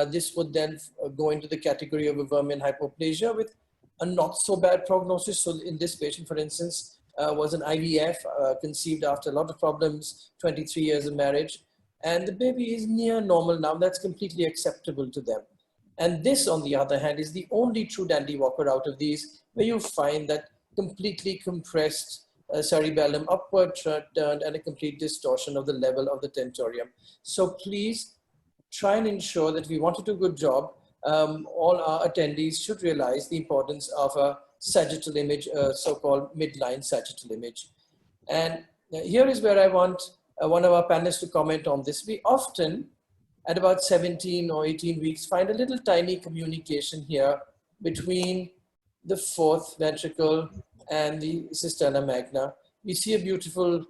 this would then go into the category of a vermin hypoplasia with a not so bad prognosis. So in this patient, for instance, was an IVF, conceived after a lot of problems, 23 years of marriage, and the baby is near normal now. That's completely acceptable to them. And this, on the other hand, is the only true Dandy Walker out of these, where you find that completely compressed cerebellum, upward turned, and a complete distortion of the level of the tentorium. So please try and ensure that we want to do a good job, all our attendees should realize the importance of a sagittal image, so-called midline sagittal image. And here is where I want one of our panelists to comment on this. We often, at about 17 or 18 weeks, find a little tiny communication here between the fourth ventricle and the cisterna magna. We see a beautiful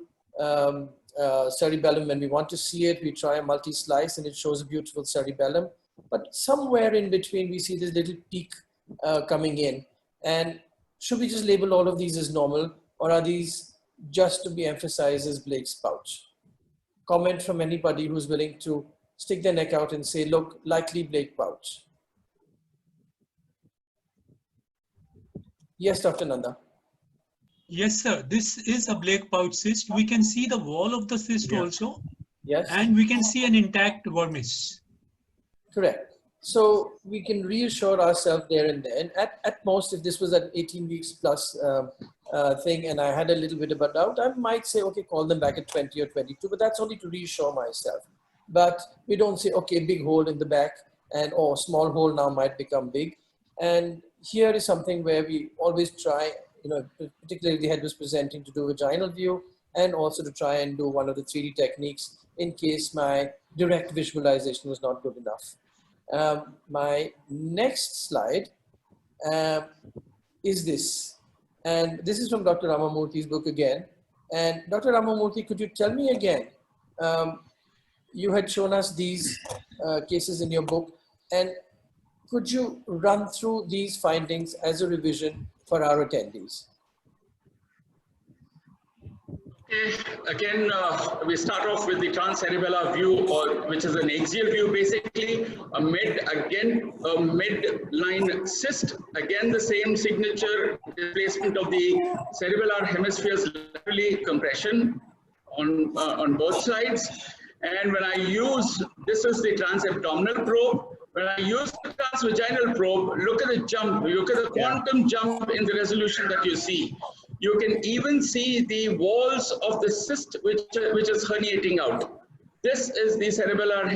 cerebellum. When we want to see it, we try a multi-slice and it shows a beautiful cerebellum. But somewhere in between, we see this little peak coming in. And should we just label all of these as normal, or are these just to be emphasized as Blake's pouch? Comment from anybody who's willing to stick their neck out and say, look, likely Blake pouch. Yes, Dr. Nanda. Yes, sir. This is a Blake pouch cyst. We can see the wall of the cyst also. Yes. And we can see an intact vermis. Correct. So we can reassure ourselves there and then. At most, if this was an 18 weeks plus thing and I had a little bit of a doubt, I might say, okay, call them back at 20 or 22, but that's only to reassure myself. But we don't say, okay, big hole in the back and small hole now might become big. And here is something where we always try, particularly the head was presenting, to do vaginal view and also to try and do one of the 3D techniques in case my direct visualization was not good enough. My next slide is this. And this is from Dr. Ramamurthy's book again. And Dr. Ramamurthy, could you tell me again, you had shown us these cases in your book, and could you run through these findings as a revision for our attendees? Okay, again, we start off with the transcerebellar view, which is an axial view, basically, a midline cyst. Again, the same signature displacement of the cerebellar hemispheres, laterally compression on both sides. And when I use, this is the transabdominal probe. When I use the transvaginal probe, look at the jump, look at the quantum jump in the resolution that you see. You can even see the walls of the cyst which is herniating out. This is the cerebellar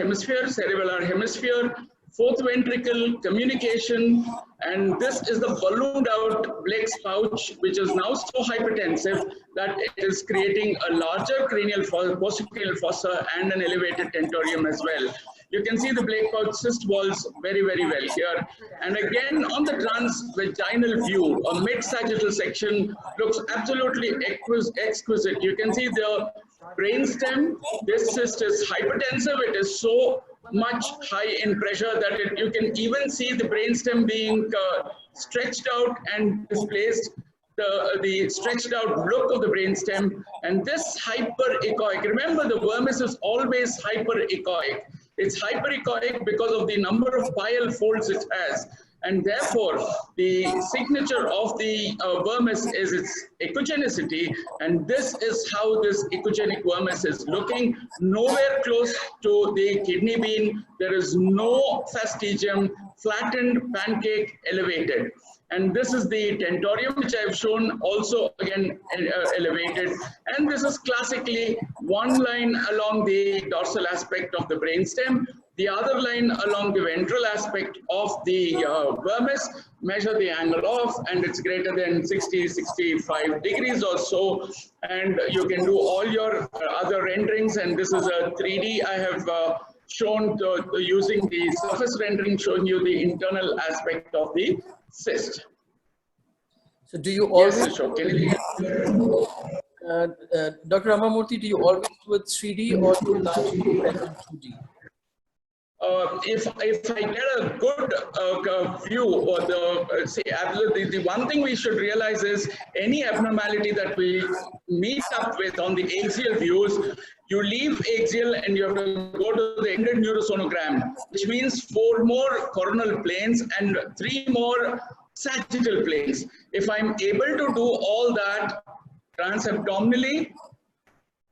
hemisphere, fourth ventricle, communication, and this is the ballooned out Blake's pouch, which is now so hypertensive that it is creating a larger cranial postcranial fossa and an elevated tentorium as well. You can see the Blake pouch cyst walls very, very well here. And again, on the transvaginal view, a mid-sagittal section looks absolutely exquisite. You can see the brainstem. This cyst is hypertensive. It is so much high in pressure that you can even see the brainstem being stretched out and displaced. The stretched out look of the brainstem, and this hyperechoic. Remember, the vermis is always hyperechoic. It's hyperechoic because of the number of bile folds it has, and therefore the signature of the vermis is its echogenicity, and this is how this echogenic vermis is looking. Nowhere close to the kidney bean. There is no fastigium, flattened, pancake, elevated. And this is the tentorium, which I've shown also again elevated. And this is classically one line along the dorsal aspect of the brainstem, the other line along the ventral aspect of the vermis. Measure the angle off, and it's greater than 60-65 degrees or so. And you can do all your other renderings. And this is a 3D. I have shown using the surface rendering, showing you the internal aspect of the cyst. So do you always, yes, Ashok, Dr. Ramamurthy, do you always do it 3D or do you largely do it 2D? If I get a good view, or the one thing we should realize is any abnormality that we meet up with on the axial views, you leave axial and you have to go to the ended neurosonogram, which means 4 more coronal planes and 3 more sagittal planes. If I'm able to do all that transabdominally,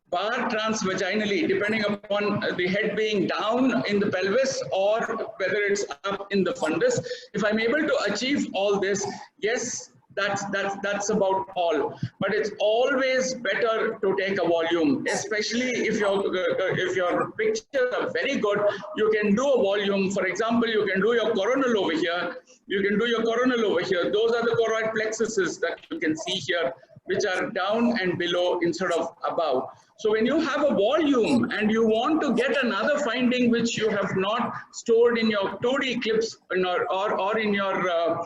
bar transvaginally, depending upon the head being down in the pelvis or whether it's up in the fundus. If I'm able to achieve all this, yes, That's about all. But it's always better to take a volume, especially if your pictures are very good. You can do a volume. For example, you can do your coronal over here. You can do your coronal over here. Those are the choroid plexuses that you can see here, which are down and below instead of above. So when you have a volume and you want to get another finding which you have not stored in your 2D clips or in your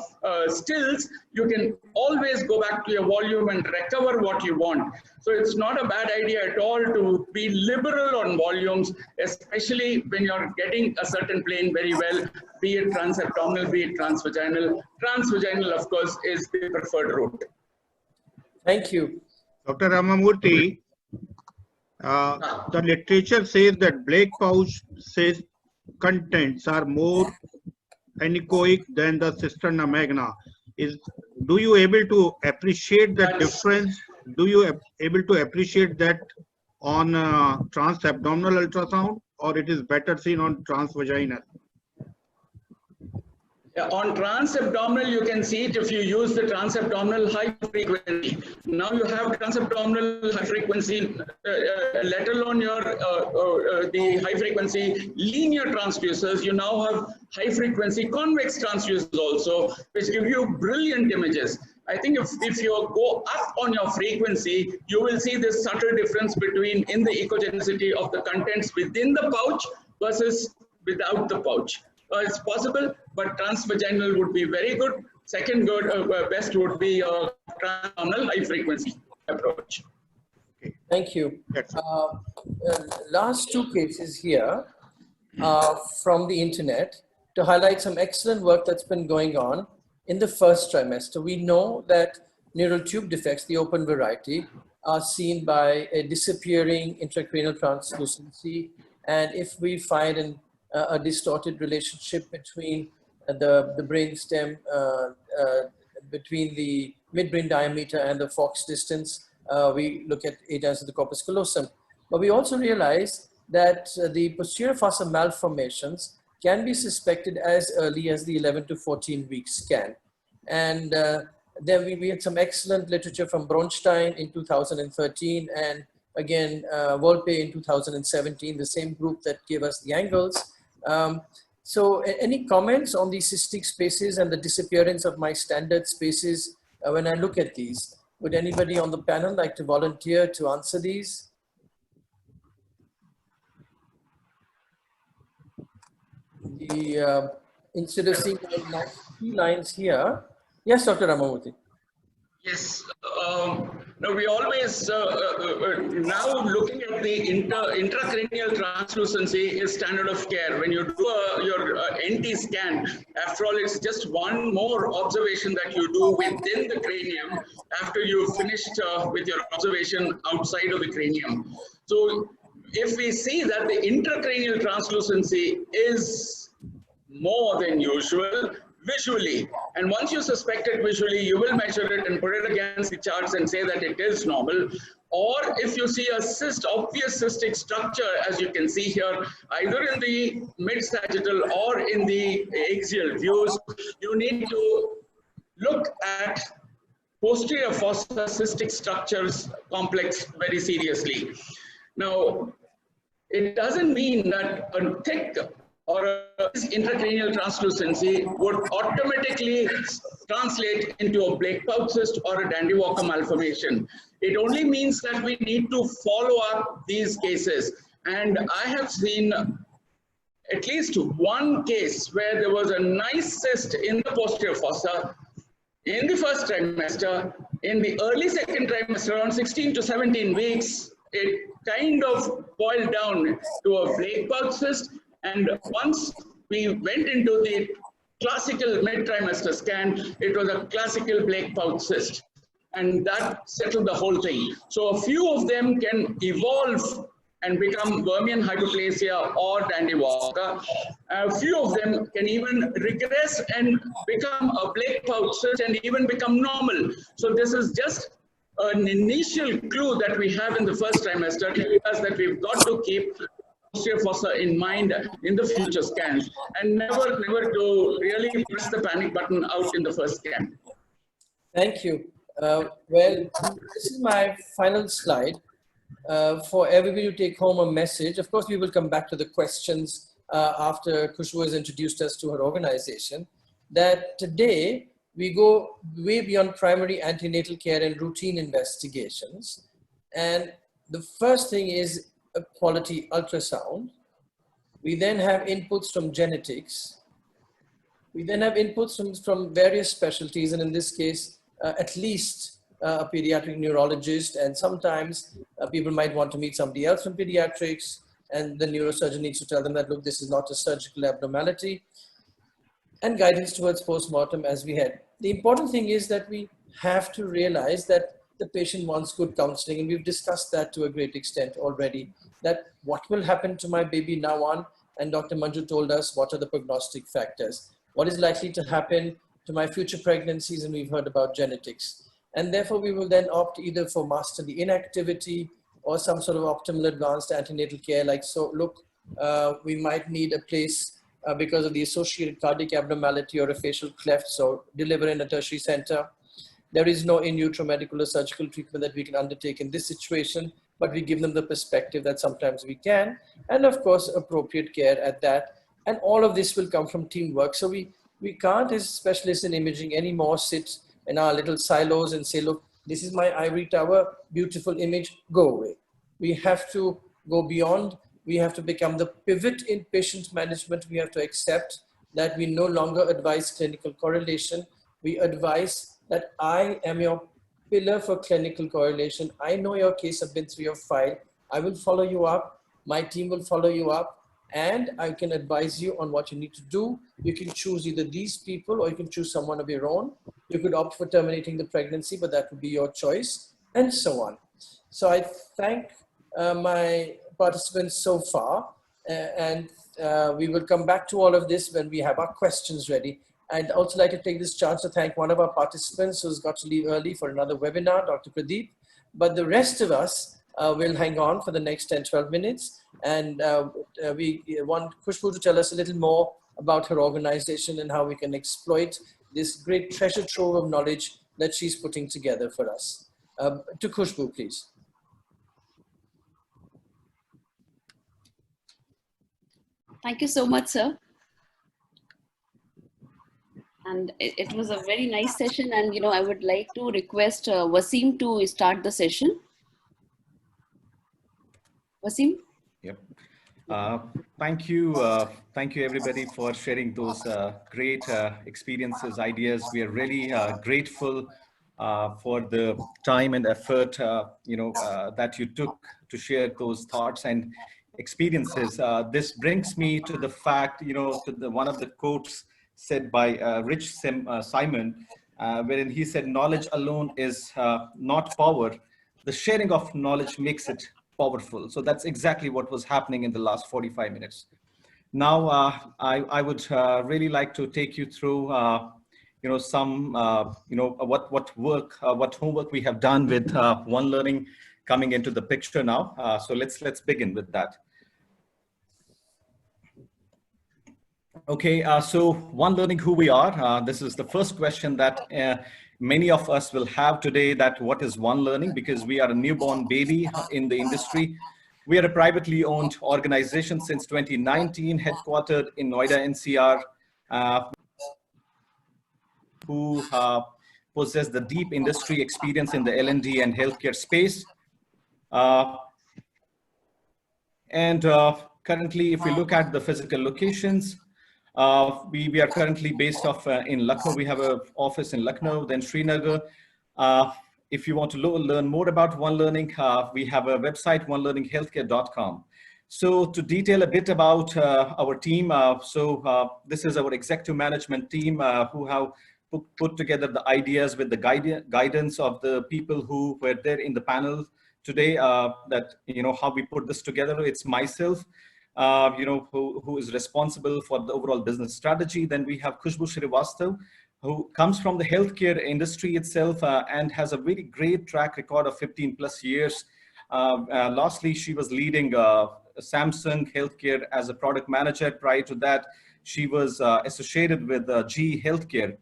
stills, you can always go back to your volume and recover what you want. So it's not a bad idea at all to be liberal on volumes, especially when you're getting a certain plane very well, be it transabdominal, be it transvaginal. Transvaginal, of course, is the preferred route. Thank you. Dr. Ramamurthy, the literature says that black pouch says contents are more anechoic than the cisterna magna. Do you able to appreciate that difference? Do you able to appreciate that on transabdominal ultrasound, or it is better seen on transvaginal? Yeah, on transabdominal, you can see it if you use the transabdominal high frequency. Now you have transabdominal high frequency, let alone your the high frequency linear transducers. You now have high frequency convex transducers also, which give you brilliant images. I think if you go up on your frequency, you will see this subtle difference between in the echogenicity of the contents within the pouch versus without the pouch. It's possible, but transvaginal would be very good. Second best would be transabdominal high frequency approach. Okay. Thank you. Last two cases here from the internet to highlight some excellent work that's been going on in the first trimester. We know that neural tube defects, the open variety, are seen by a disappearing intracranial translucency. And if we find a distorted relationship between the brainstem, between the midbrain diameter and the Fox distance, we look at it as the corpus callosum. But we also realize that the posterior fossa malformations can be suspected as early as the 11 to 14 week scan. And then we had some excellent literature from Bronstein in 2013 and again Volpe in 2017, the same group that gave us the angles. So any comments on these cystic spaces and the disappearance of my standard spaces when I look at these? Would anybody on the panel like to volunteer to answer these? Instead of seeing nice lines here. Yes, Dr. Ramamurthy. Yes, no, we always, now looking at the intracranial translucency is standard of care. When you do your NT scan, after all, it's just one more observation that you do within the cranium after you've finished with your observation outside of the cranium. So if we see that the intracranial translucency is more than usual, visually, and once you suspect it visually, you will measure it and put it against the charts and say that it is normal. Or if you see a obvious cystic structure, as you can see here, either in the mid-sagittal or in the axial views, you need to look at posterior fossa cystic structures complex very seriously. Now, it doesn't mean that a thick or a intracranial translucency would automatically translate into a Blake pouch cyst or a Dandy Walker malformation. It only means that we need to follow up these cases. And I have seen at least one case where there was a nice cyst in the posterior fossa in the first trimester. In the early second trimester, around 16 to 17 weeks, it kind of boiled down to a Blake pouch cyst. And once we went into the classical mid-trimester scan, it was a classical Blake pouch cyst. And that settled the whole thing. So a few of them can evolve and become Vermean hyperplasia or Dandy Walker. A few of them can even regress and become a Blake pouch cyst and even become normal. So this is just an initial clue that we have in the first trimester telling us that we've got to keep posterior fossa in mind in the future scans, and never to really press the panic button out in the first scan. Thank you. Well, this is my final slide for everybody to take home a message. Of course, we will come back to the questions after Khushbu has introduced us to her organization. That today we go way beyond primary antenatal care and routine investigations. And the first thing is a quality ultrasound. We then have inputs from genetics. We then have inputs from various specialties, and in this case, at least a pediatric neurologist, and sometimes people might want to meet somebody else from pediatrics, and the neurosurgeon needs to tell them that, look, this is not a surgical abnormality, and guidance towards postmortem as we had. The important thing is that we have to realize that the patient wants good counseling, and we've discussed that to a great extent already, that what will happen to my baby now on, and Dr. Manju told us what are the prognostic factors. What is likely to happen to my future pregnancies, and we've heard about genetics. And therefore we will then opt either for masterly inactivity or some sort of optimal advanced antenatal care. Like, so look, we might need a place because of the associated cardiac abnormality or a facial cleft, so deliver in a tertiary center. There is no in utero medical or surgical treatment that we can undertake in this situation, but we give them the perspective that sometimes we can, and of course appropriate care at that. And all of this will come from teamwork. So we can't, as specialists in imaging, anymore sit in our little silos and say, look, this is my ivory tower, beautiful image, go away. We have to go beyond. We have to become the pivot in patient management. We have to accept that we no longer advise clinical correlation. We advise that I am your pillar for clinical correlation. I know your case has been 3 or 5. I will follow you up. My team will follow you up. And I can advise you on what you need to do. You can choose either these people or you can choose someone of your own. You could opt for terminating the pregnancy, but that would be your choice, and so on. So I thank my participants so far, and we will come back to all of this when we have our questions ready. I'd also like to take this chance to thank one of our participants who's got to leave early for another webinar, Dr. Pradeep, but the rest of us will hang on for the next 10, 12 minutes. And we want Khushbu to tell us a little more about her organization and how we can exploit this great treasure trove of knowledge that she's putting together for us. To Khushbu, please. Thank you so much, sir. And it was a very nice session. And, you know, I would like to request Wasim to start the session. Wasim? Yep. Thank you everybody for sharing those great experiences, ideas. We are really grateful for the time and effort, that you took to share those thoughts and experiences. This brings me to the fact, to one of the quotes said by Rich Simon, wherein he said, knowledge alone is not power. The sharing of knowledge makes it powerful. So that's exactly what was happening in the last 45 minutes. Now, I would really like to take you through, some, what homework we have done with One Learning coming into the picture now. So let's begin with that. Okay, so One Learning, who we are. This is the first question that many of us will have today, that what is One Learning? Because we are a newborn baby in the industry. We are a privately owned organization since 2019, headquartered in Noida, NCR, who possess the deep industry experience in the L&D and healthcare space. Currently, if we look at the physical locations, we are currently based off in Lucknow. We have an office in Lucknow, then Srinagar. If you want to learn more about One Learning, we have a website, onelearninghealthcare.com. So to detail a bit about our team, this is our executive management team who have put together the ideas with the guidance of the people who were there in the panel today, that, how we put this together. It's myself, who is responsible for the overall business strategy. Then we have Khushbu Srivastava, who comes from the healthcare industry itself and has a very great track record of 15 plus years. Lastly, she was leading Samsung Healthcare as a product manager. Prior to that, she was associated with GE Healthcare.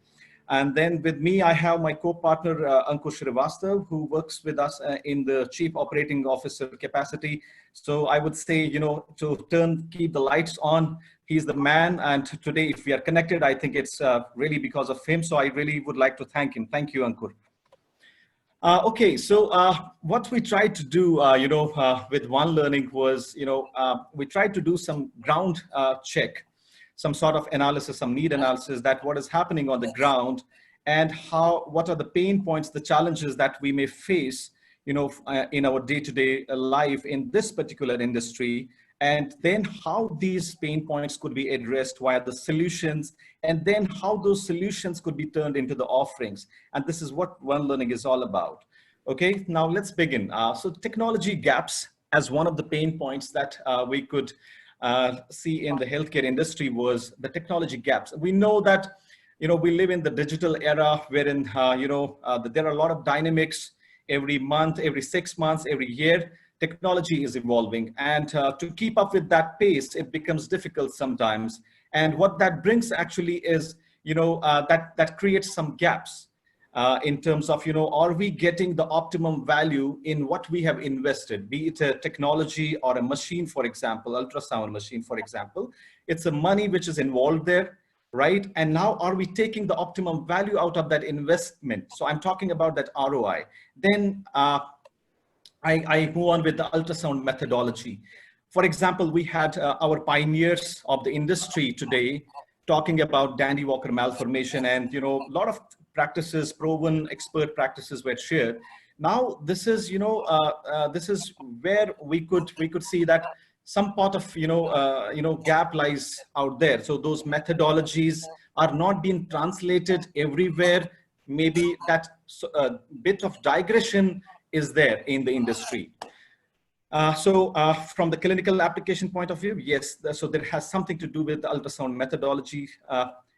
And then with me, I have my co-partner, Srivastava, who works with us in the Chief Operating Officer capacity. So I would say, to keep the lights on, he's the man. And today, if we are connected, I think it's really because of him. So I really would like to thank him. Thank you, Ankur. Okay, so what we tried to do, with One Learning was, we tried to do some ground check, some sort of analysis, some need analysis, that what is happening on the ground, and what are the pain points, the challenges that we may face, in our day-to-day life in this particular industry, and then how these pain points could be addressed via the solutions, and then how those solutions could be turned into the offerings. And this is what One Learning is all about. Okay, now let's begin. So technology gaps as one of the pain points that we could see in the healthcare industry was the technology gaps. We know that, we live in the digital era wherein, there are a lot of dynamics every month, every 6 months, every year. Technology is evolving, and to keep up with that pace, it becomes difficult sometimes. And what that brings actually is, that creates some gaps in terms of, are we getting the optimum value in what we have invested, be it a technology or a machine, for example, ultrasound machine, for example. It's a money which is involved there, right? And now, are we taking the optimum value out of that investment? So I'm talking about that ROI. Then I move on with the ultrasound methodology. For example, we had our pioneers of the industry today talking about Dandy Walker malformation, and a lot of practices, proven expert practices were shared. Now, this is this is where we could see that some part of gap lies out there. So those methodologies are not being translated everywhere. Maybe that bit of digression is there in the industry. So from the clinical application point of view, yes, so there has something to do with the ultrasound methodology.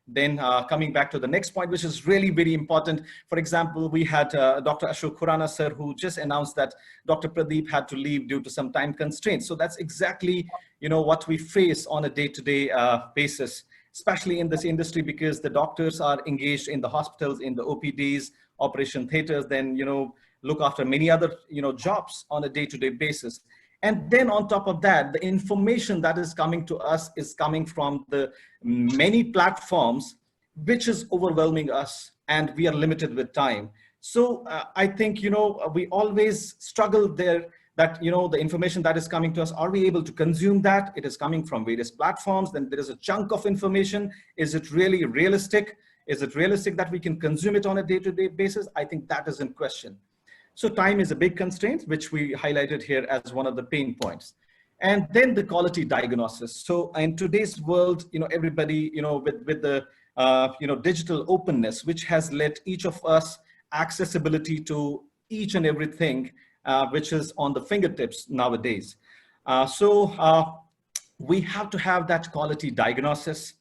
Then coming back to the next point, which is really very important. For example, we had Dr. Ashok Khurana, sir, who just announced that Dr. Pradeep had to leave due to some time constraints. So that's exactly, what we face on a day-to-day basis, especially in this industry, because the doctors are engaged in the hospitals, in the OPDs, operation theaters, then, look after many other, jobs on a day-to-day basis. And then on top of that, the information that is coming to us is coming from the many platforms, which is overwhelming us, and we are limited with time. So I think, we always struggle there that, the information that is coming to us, are we able to consume that? It is coming from various platforms. Then there is a chunk of information. Is it really realistic? Is it realistic that we can consume it on a day-to-day basis? I think that is in question. So time is a big constraint, which we highlighted here as one of the pain points. And then the quality diagnosis. So in today's world, everybody, with the, digital openness, which has let each of us accessibility to each and everything, which is on the fingertips nowadays. We have to have that quality diagnosis,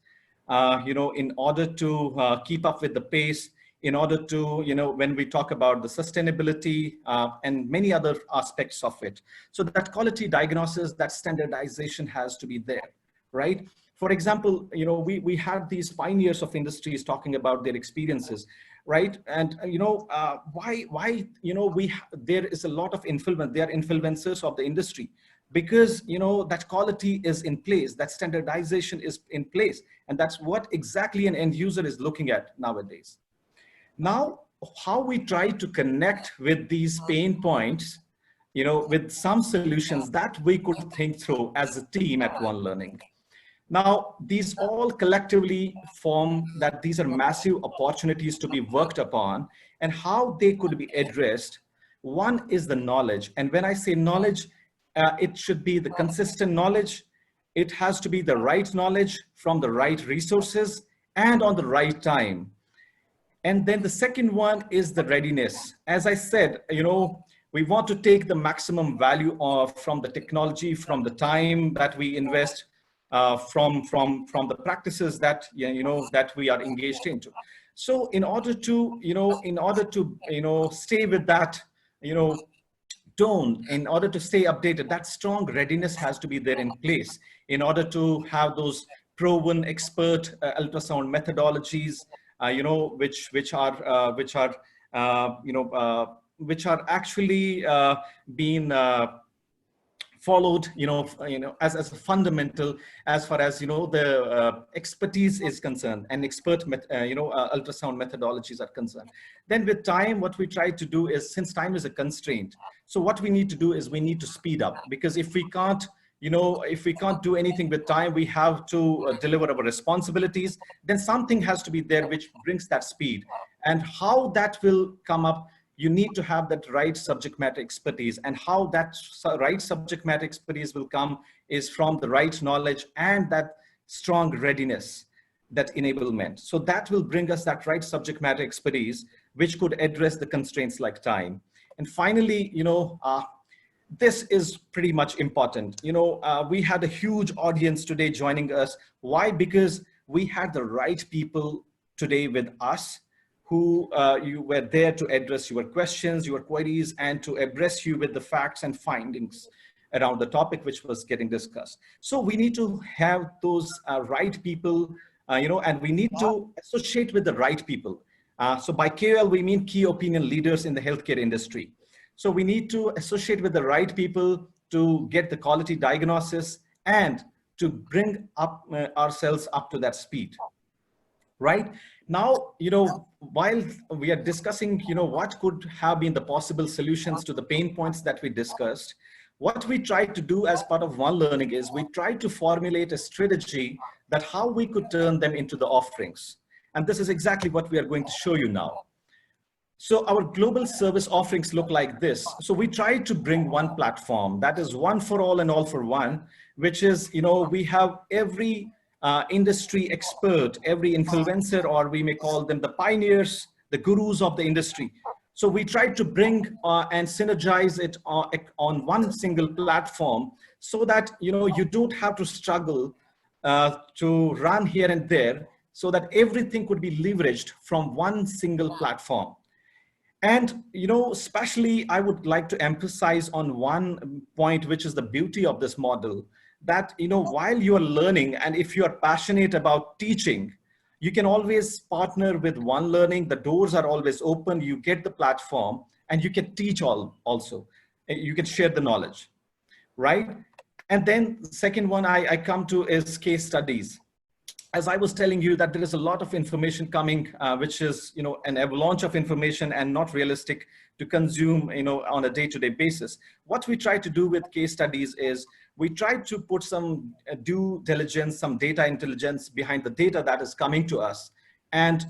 in order to keep up with the pace, in order to, when we talk about the sustainability and many other aspects of it. So that quality diagnosis, that standardization has to be there, right? For example, we had these pioneers of industries talking about their experiences, right? And, why there is a lot of influence, they are influencers of the industry, because, that quality is in place, that standardization is in place. And that's what exactly an end user is looking at nowadays. Now, how we try to connect with these pain points, with some solutions that we could think through as a team at One Learning. Now, these all collectively form that these are massive opportunities to be worked upon, and how they could be addressed. One is the knowledge. And when I say knowledge, it should be the consistent knowledge. It has to be the right knowledge from the right resources and on the right time. And then the second one is the readiness. As I said, we want to take the maximum value from the technology, from the time that we invest, from the practices that, that we are engaged into. So in order to, stay with that, tone, in order to stay updated, that strong readiness has to be there in place in order to have those proven expert ultrasound methodologies, which are actually being followed, as a fundamental as far as, the expertise is concerned and ultrasound methodologies are concerned. Then with time, what we try to do is, since time is a constraint, so what we need to do is we need to speed up, because if we can't, if we can't do anything with time, we have to deliver our responsibilities, then something has to be there which brings that speed. And how that will come up, you need to have that right subject matter expertise, and how that right subject matter expertise will come is from the right knowledge and that strong readiness, that enablement. So that will bring us that right subject matter expertise, which could address the constraints like time. And finally, this is pretty much important. We had a huge audience today joining us. Why? Because we had the right people today with us, who you were there to address your questions, your queries, and to abreast you with the facts and findings around the topic which was getting discussed. So we need to have those right people, and we need to associate with the right people. So by KOL, we mean key opinion leaders in the healthcare industry. So we need to associate with the right people to get the quality diagnosis and to bring up ourselves up to that speed. Right now, while we are discussing, what could have been the possible solutions to the pain points that we discussed, what we tried to do as part of One Learning is we tried to formulate a strategy that how we could turn them into the offerings. And this is exactly what we are going to show you now. So our global service offerings look like this. So we tried to bring one platform that is one for all and all for one, which is, we have every industry expert, every influencer, or we may call them the pioneers, the gurus of the industry. So we tried to bring and synergize it on one single platform, so that you don't have to struggle to run here and there, so that everything could be leveraged from one single platform. And especially I would like to emphasize on one point, which is the beauty of this model, that while you are learning, and if you are passionate about teaching, you can always partner with One Learning. The doors are always open. You get the platform, and you can teach also. You can share the knowledge, right? And then the second one I come to is case studies. As I was telling you, that there is a lot of information coming, which is, an avalanche of information and not realistic to consume, on a day-to-day basis. What we try to do with case studies is we try to put some due diligence, some data intelligence behind the data that is coming to us. And,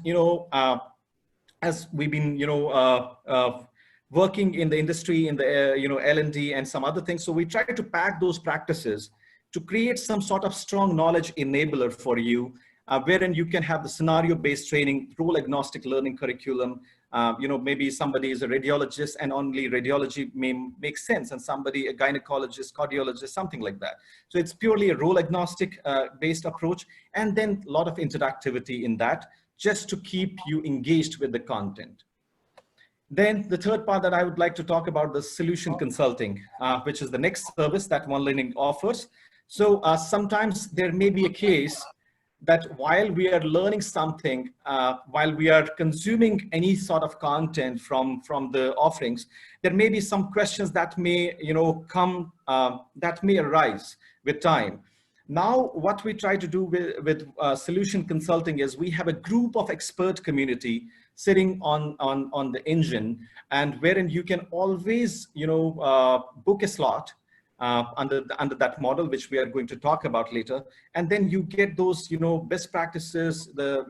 as we've been, working in the industry, in the, L&D and some other things. So we try to pack those practices to create some sort of strong knowledge enabler for you, wherein you can have the scenario-based training, role-agnostic learning curriculum. Maybe somebody is a radiologist and only radiology may make sense, and somebody a gynecologist, cardiologist, something like that. So it's purely a role-agnostic based approach, and then a lot of interactivity in that, just to keep you engaged with the content. Then the third part that I would like to talk about, the solution consulting, which is the next service that One Learning offers. So sometimes there may be a case that while we are learning something, while we are consuming any sort of content from the offerings, there may be some questions that may, come, that may arise with time. Now, what we try to do with solution consulting is we have a group of expert community sitting on the engine, and wherein you can always, book a slot under that model, which we are going to talk about later. And then you get those, best practices, the,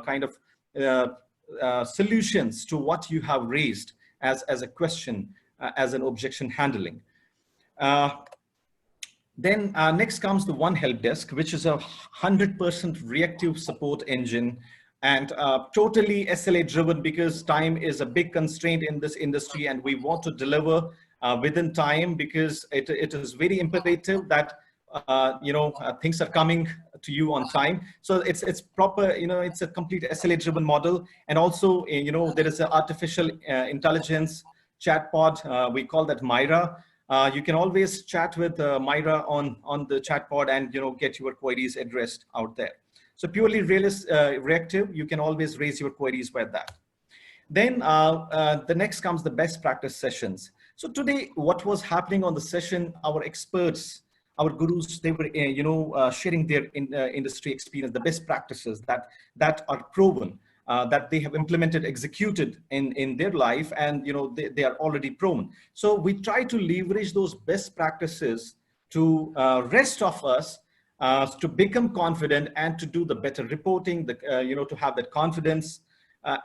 kind of solutions to what you have raised as a question, as an objection handling. Then next comes the One Help Desk, which is a 100% reactive support engine, and totally SLA driven, because time is a big constraint in this industry, and we want to deliver within time, because it is very imperative that things are coming to you on time. So it's proper, it's a complete SLA driven model. And also, there is an artificial intelligence chatbot. We call that Myra. You can always chat with Myra on the chatbot and get your queries addressed out there. So purely reactive, you can always raise your queries with that. Then the next comes the best practice sessions. So today, what was happening on the session, our experts, our gurus, they were sharing their industry experience, the best practices that are proven, that they have implemented, executed in their life, and they are already proven. So we try to leverage those best practices to rest of us to become confident and to do the better reporting, to have that confidence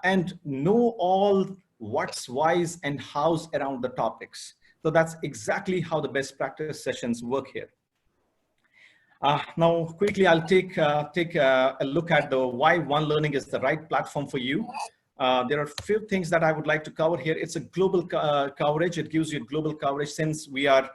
and know all what's, whys, and hows around the topics. So that's exactly how the best practice sessions work here. Now, quickly, I'll take a look at the why One Learning is the right platform for you. There are a few things that I would like to cover here. It's a global coverage. It gives you global coverage since we are,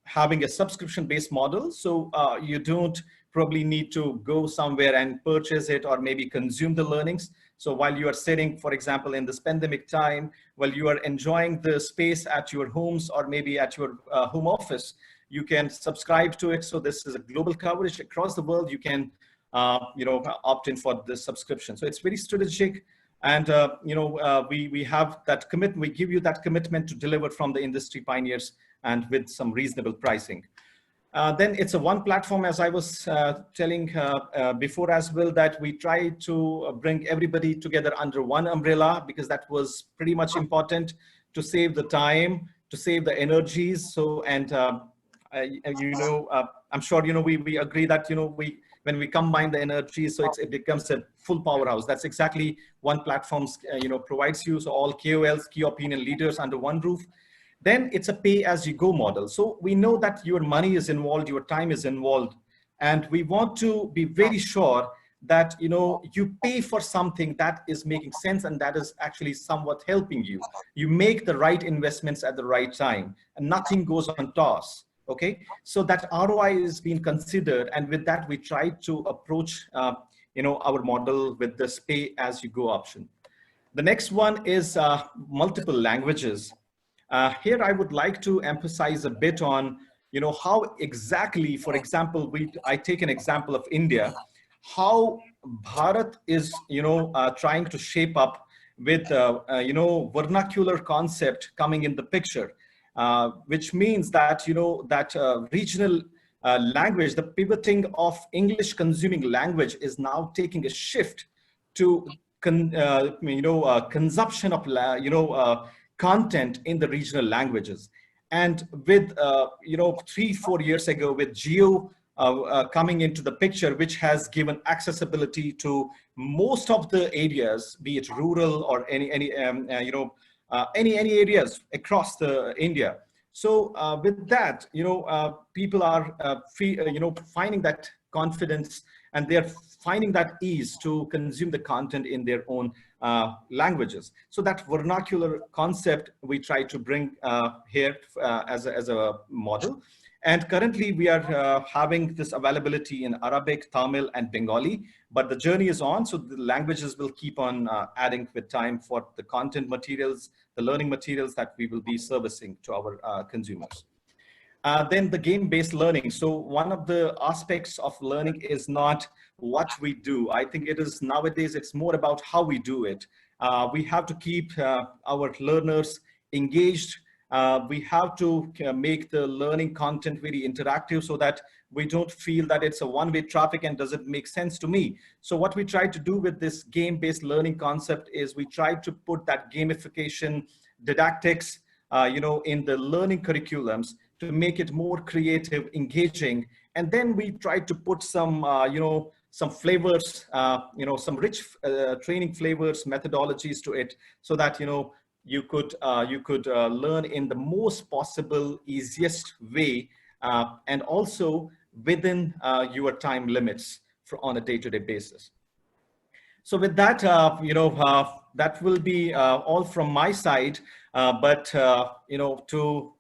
having a subscription-based model. So you don't probably need to go somewhere and purchase it or maybe consume the learnings. So while you are sitting, for example, in this pandemic time, while you are enjoying the space at your homes or maybe at your home office, you can subscribe to it. So this is a global coverage across the world. You can, opt in for this subscription. So it's very strategic. And, we have that commitment, we give you that commitment to deliver from the industry pioneers and with some reasonable pricing. Then it's a one platform, as I was telling before as well, that we try to bring everybody together under one umbrella, because that was pretty much important to save the time, to save the energies. So, and I'm sure, we agree that, when we combine the energy, so it becomes a full powerhouse. That's exactly one platform, provides you. So all KOLs, key opinion leaders under one roof. Then it's a pay-as-you-go model. So we know that your money is involved, your time is involved, and we want to be very sure that you pay for something that is making sense and that is actually somewhat helping you. You make the right investments at the right time, and nothing goes on toss. Okay, so that ROI is being considered, and with that we try to approach our model with this pay-as-you-go option. The next one is multiple languages. Here I would like to emphasize a bit on, how exactly, for example, I take an example of India, how Bharat is, trying to shape up with, vernacular concept coming in the picture, which means that, regional language, the pivoting of English consuming language is now taking a shift to, consumption of, content in the regional languages. And with, 3-4 years ago, with Geo coming into the picture, which has given accessibility to most of the areas, be it rural or any areas across the India. So with that, people are finding that confidence, and they're finding that ease to consume the content in their own languages. So that vernacular concept we try to bring here as a model. And currently we are having this availability in Arabic, Tamil, and Bengali, but the journey is on. So the languages will keep on adding with time for the content materials, the learning materials that we will be servicing to our consumers. Then the game-based learning. So one of the aspects of learning is not what we do. I think it is nowadays, it's more about how we do it. We have to keep our learners engaged. We have to make the learning content very interactive so that we don't feel that it's a one-way traffic and doesn't make sense to me. So what we try to do with this game-based learning concept is we try to put that gamification, didactics, in the learning curriculums to make it more creative, engaging. And then we try to put some, some flavors, some rich training flavors, methodologies to it, so that, you could learn in the most possible, easiest way, and also within your time limits on a day-to-day basis. So with that, that will be all from my side. But to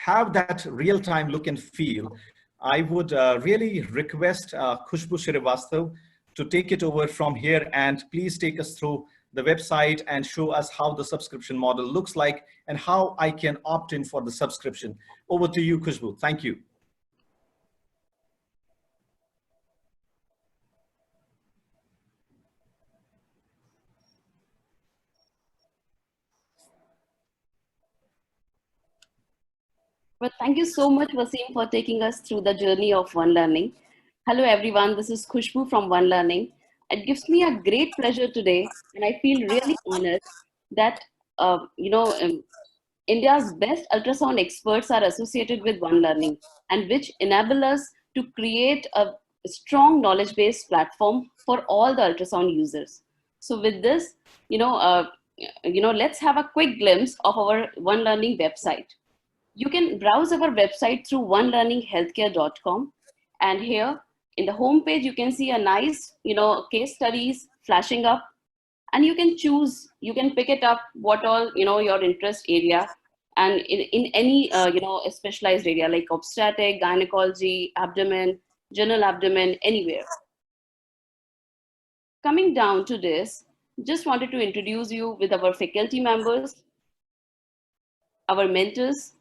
have that real-time look and feel, I would really request Khushbu Srivastava to take it over from here, and please take us through the website and show us how the subscription model looks like and how I can opt in for the subscription. Over to you, Khushbu. Thank you. Well, thank you so much, Wasim, for taking us through the journey of One Learning. Hello, everyone. This is Khushbu from One Learning. It gives me a great pleasure today, and I feel really honored that India's best ultrasound experts are associated with One Learning, and which enable us to create a strong knowledge-based platform for all the ultrasound users. So, with this, let's have a quick glimpse of our One Learning website. You can browse our website through onelearninghealthcare.com, and here in the home page you can see a nice case studies flashing up, and you can choose, you can pick it up what all your interest area, and in any a specialized area like obstetric, gynecology, abdomen, general abdomen, anywhere. Coming down to this, just wanted to introduce you with our faculty members, our mentors,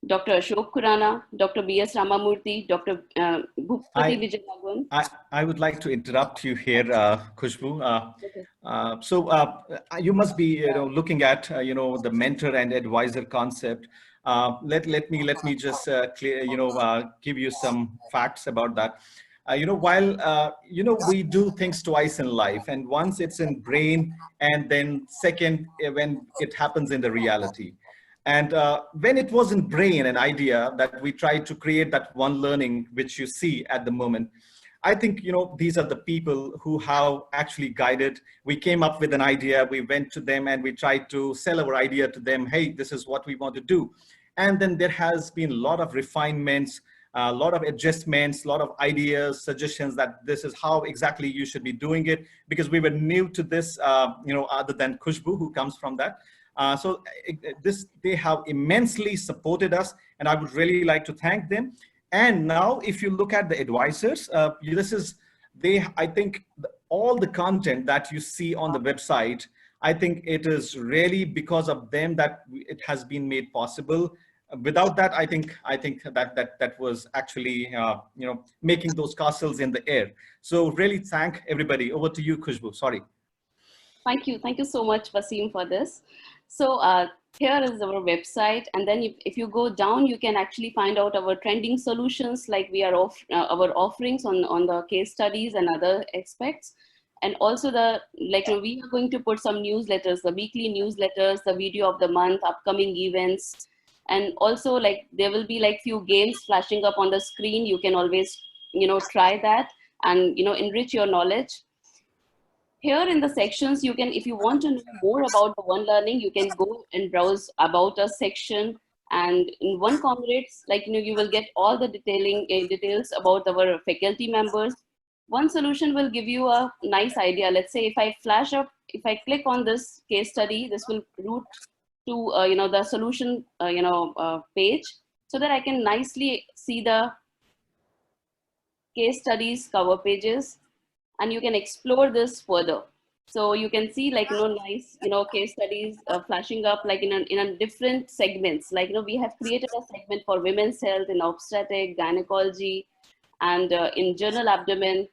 Dr. Ashok Khurana, Dr. B.S. Ramamurthy, Dr. Boopathy Vijayaraghavan. I would like to interrupt you here, Khushbu. Okay. You must be looking at the mentor and advisor concept. Let me just give you some facts about that. While we do things twice in life, and once it's in brain, and then second when it happens in the reality. And when it was in brain, an idea that we tried to create that One Learning, which you see at the moment, I think, these are the people who have actually guided. We came up with an idea, we went to them and we tried to sell our idea to them. Hey, this is what we want to do. And then there has been a lot of refinements, a lot of adjustments, a lot of ideas, suggestions that this is how exactly you should be doing it, because we were new to this, other than Khushbu, who comes from that. They have immensely supported us, and I would really like to thank them. And now, if you look at the advisors, I think all the content that you see on the website, I think it is really because of them that it has been made possible. Without that, I think that was actually making those castles in the air. So really thank everybody. Over to you, Khushbu. Sorry. Thank you so much, Wasim, for this. So here is our website, and then if you go down, you can actually find out our trending solutions, like we are our offerings on the case studies and other aspects. And also we are going to put some newsletters, the weekly newsletters, the video of the month, upcoming events, and also there will be few games flashing up on the screen. You can always try that and enrich your knowledge. Here in the sections, you can, if you want to know more about the One Learning, you can go and browse about us section. And in One Comrades, you will get all the details about our faculty members. One solution will give you a nice idea. Let's say if I if I click on this case study, this will route to the solution page, so that I can nicely see the case studies cover pages, and you can explore this further. So you can see nice case studies flashing up in a different segments. We have created a segment for women's health in obstetric, gynecology, and in general abdomen,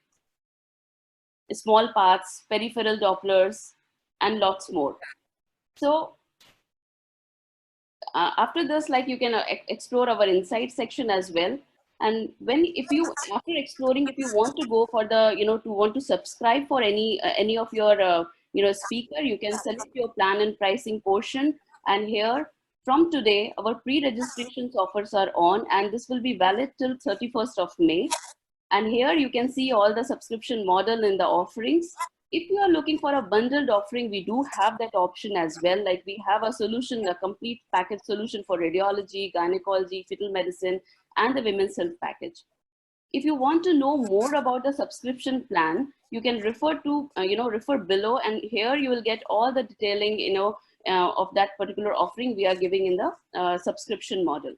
small parts, peripheral Dopplers, and lots more. So after this, you can explore our insight section as well. And after exploring, if you want to go for the want to subscribe for any of your speaker, you can select your plan and pricing portion. And here from today, our pre-registrations offers are on, and this will be valid till 31st of May. And here you can see all the subscription model in the offerings. If you are looking for a bundled offering, we do have that option as well. We have a solution, a complete package solution for radiology, gynecology, fetal medicine, and the women's health package. If you want to know more about the subscription plan, you can refer to, refer below, and here you will get all the detailing, of that particular offering we are giving in the subscription model.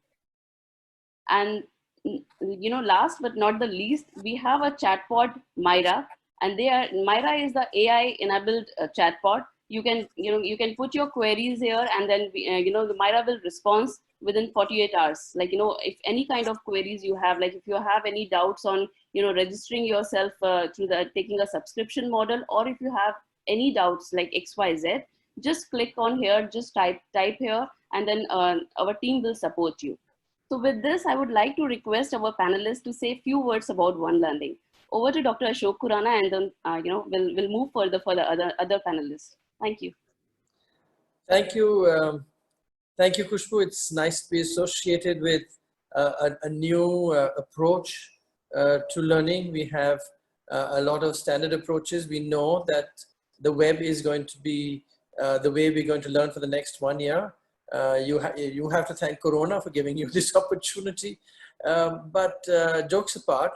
And, last but not the least, we have a chatbot, Myra, and Myra is the AI enabled chatbot. You can put your queries here, and then the Myra will respond within 48 hours. If any kind of queries you have, if you have any doubts on registering yourself through taking a subscription model, or if you have any doubts like XYZ, just click on here, just type here, and then our team will support you. So with this, I would like to request our panelists to say a few words about One Learning. Over to Dr. Ashok Khurana, and then we'll move further for the other panelists. Thank you. Thank you. Thank you, Khushbu. It's nice to be associated with a new approach to learning. We have a lot of standard approaches. We know that the web is going to be the way we're going to learn for the next 1 year. You have to thank Corona for giving you this opportunity. But jokes apart,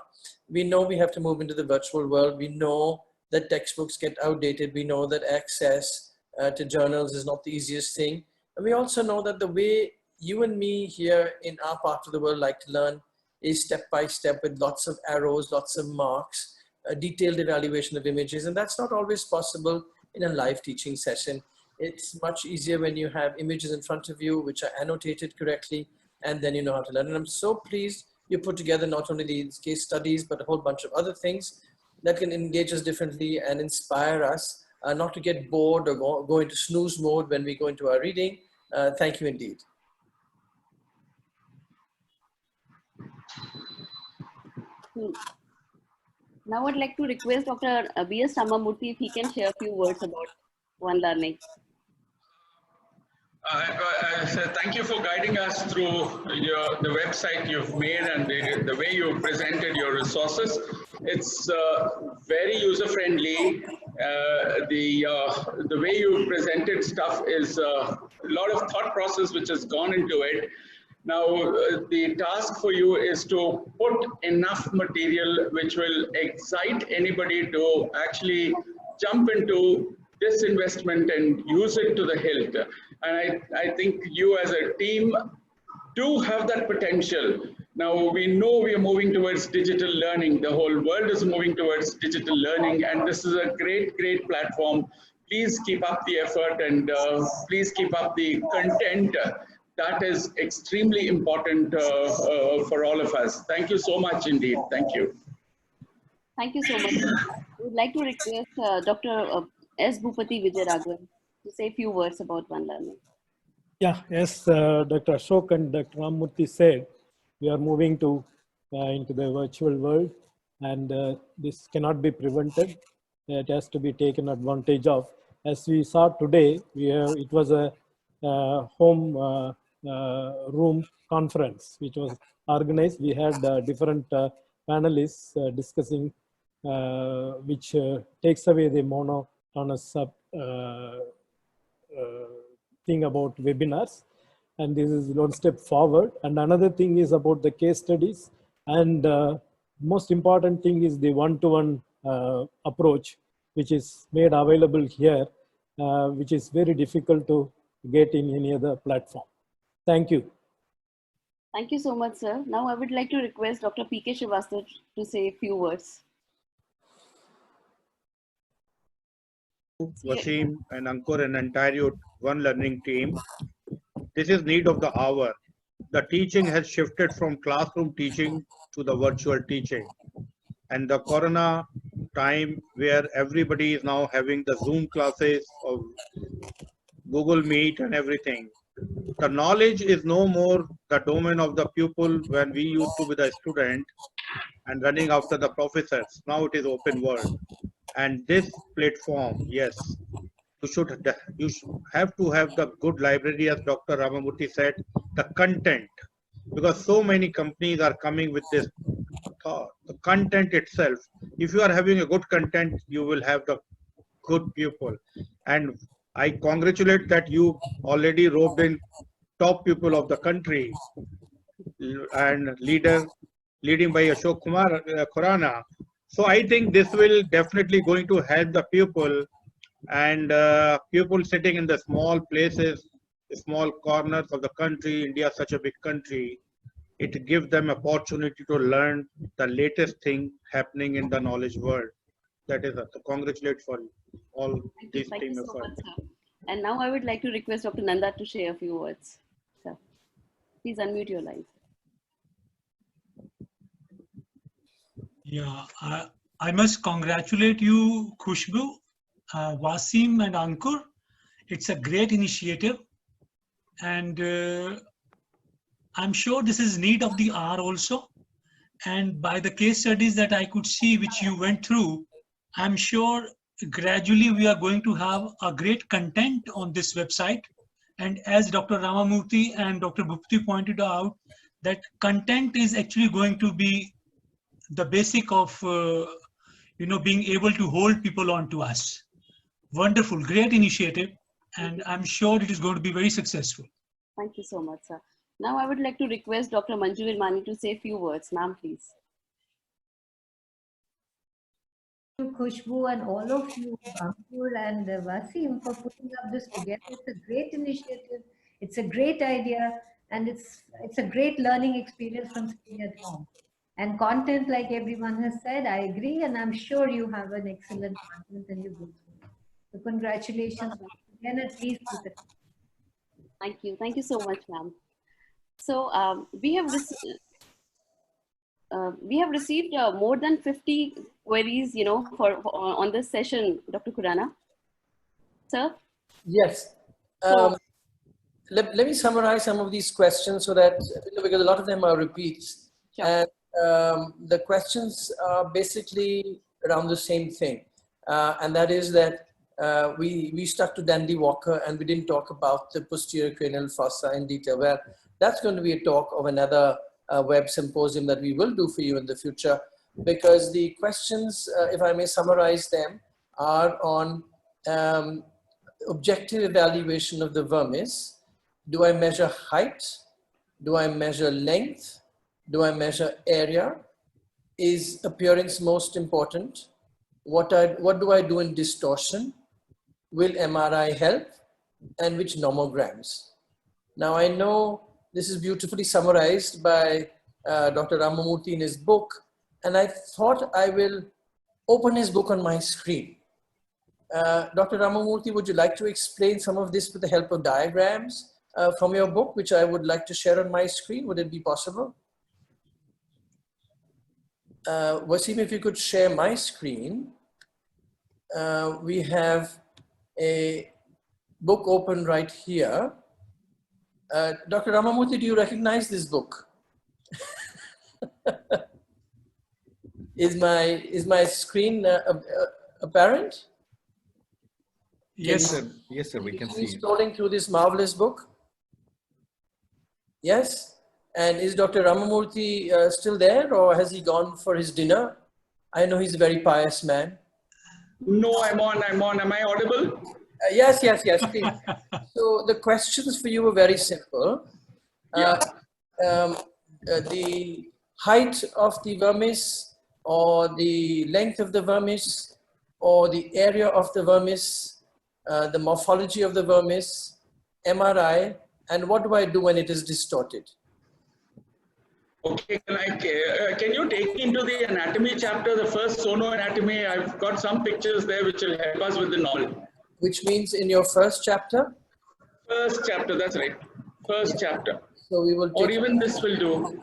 we know we have to move into the virtual world. We know that textbooks get outdated. We know that access to journals is not the easiest thing. And we also know that the way you and me here in our part of the world like to learn is step by step with lots of arrows, lots of marks, a detailed evaluation of images. And that's not always possible in a live teaching session. It's much easier when you have images in front of you, which are annotated correctly, and then you know how to learn. And I'm so pleased you put together not only these case studies, but a whole bunch of other things that can engage us differently and inspire us not to get bored or go into snooze mode when we go into our reading. Thank you indeed. Now I'd like to request Dr. B.S. Ramamurthy if he can share a few words about One Learning. Thank you for guiding us through the website you've made and the way you presented your resources. It's very user-friendly. The way you presented stuff is a lot of thought process which has gone into it. Now, the task for you is to put enough material which will excite anybody to actually jump into this investment and use it to the hilt. And I think you as a team do have that potential. Now, we know we are moving towards digital learning. The whole world is moving towards digital learning, and this is a great, great platform. Please keep up the effort, and please keep up the content. That is extremely important for all of us. Thank you so much indeed. Thank you. Thank you so much. I would like to request Dr. S. Boopathy Vijayaraghavan to say a few words about One Learning. Yeah, as Dr. Ashok and Dr. Ramamurthy said, we are moving to into the virtual world, and this cannot be prevented. It has to be taken advantage of. As we saw today, it was a home room conference which was organized. We had different panelists discussing which takes away the monotonous thing about webinars, and this is one step forward. And another thing is about the case studies, and most important thing is the one-to-one approach which is made available here, which is very difficult to get in any other platform. Thank you. Thank you so much, sir. Now I would like to request Dr. P.K. Srivastava to say a few words. Wasim and Ankur and entire One Learning team. This is need of the hour. The teaching has shifted from classroom teaching to the virtual teaching. And the Corona time where everybody is now having the Zoom classes of Google Meet and everything. The knowledge is no more the domain of the pupil when we used to be the student and running after the professors. Now it is open world. And this platform, yes, you should have to have the good library, as Dr. Ramamurthy said, the content, because so many companies are coming with this the content itself. If you are having a good content, you will have the good pupil. And I congratulate that you already roped in top pupil of the country and leading by Ashok Khurana. So I think this will definitely going to help the pupil, and people sitting in the small places, small corners of the country. India is such a big country. It gives them opportunity to learn the latest thing happening in the knowledge world. That is to congratulate for all these team efforts. And now I would like to request Dr. Nanda to share a few words. Sir, please unmute your line. Yeah, I must congratulate you, Khushbu, Wasim and Ankur. It's a great initiative. And I'm sure this is need of the hour also. And by the case studies that I could see, which you went through, I'm sure gradually we are going to have a great content on this website. And as Dr. Ramamurti and Dr. Boopathy pointed out, that content is actually going to be the basic of, being able to hold people on to us. Wonderful, great initiative. And I'm sure it is going to be very successful. Thank you so much, sir. Now I would like to request Dr. Manju Virmani to say a few words. Ma'am, please. To Khushbu and all of you, Ankur and Wasim, for putting up this together. It's a great initiative. It's a great idea, and it's a great learning experience from sitting at home. And content, like everyone has said, I agree, and I'm sure you have an excellent content and you go through. So congratulations again, at least with it. Thank you. Thank you so much, ma'am. So we have received more than 50 queries, for on this session, Dr. Khurana. Sir? Yes. Let me summarize some of these questions so that, because a lot of them are repeats. Sure. And the questions are basically around the same thing. And that is that we stuck to Dandy Walker and we didn't talk about the posterior cranial fossa in detail. Well, that's going to be a talk of another web symposium that we will do for you in the future, because the questions, if I may summarize them, are on objective evaluation of the vermis. Do I measure height? Do I measure length? Do I measure area? Is appearance most important? What do I do in distortion? Will MRI help? And which nomograms? Now I know this is beautifully summarized by Dr. Ramamurti in his book, and I thought I will open his book on my screen. Dr. Ramamurti, would you like to explain some of this with the help of diagrams from your book, which I would like to share on my screen? Would it be possible? Wasim, if you could share my screen. We have a book open right here. Dr. Ramamurti, do you recognize this book? Is my screen apparent? Yes, sir. Yes, sir. We can see it. Scrolling through this marvelous book. Yes. And is Dr. Ramamurti still there, or has he gone for his dinner? I know he's a very pious man. No, I'm on. Am I audible? Yes, please. So the questions for you are very simple. The height of the vermis, or the length of the vermis, or the area of the vermis, the morphology of the vermis, MRI, and what do I do when it is distorted? Okay, can you take me into the anatomy chapter, the first sono anatomy? I've got some pictures there which will help us with the novel. Which means in your first chapter? First chapter, that's right. First chapter. So we will. Or even this will do.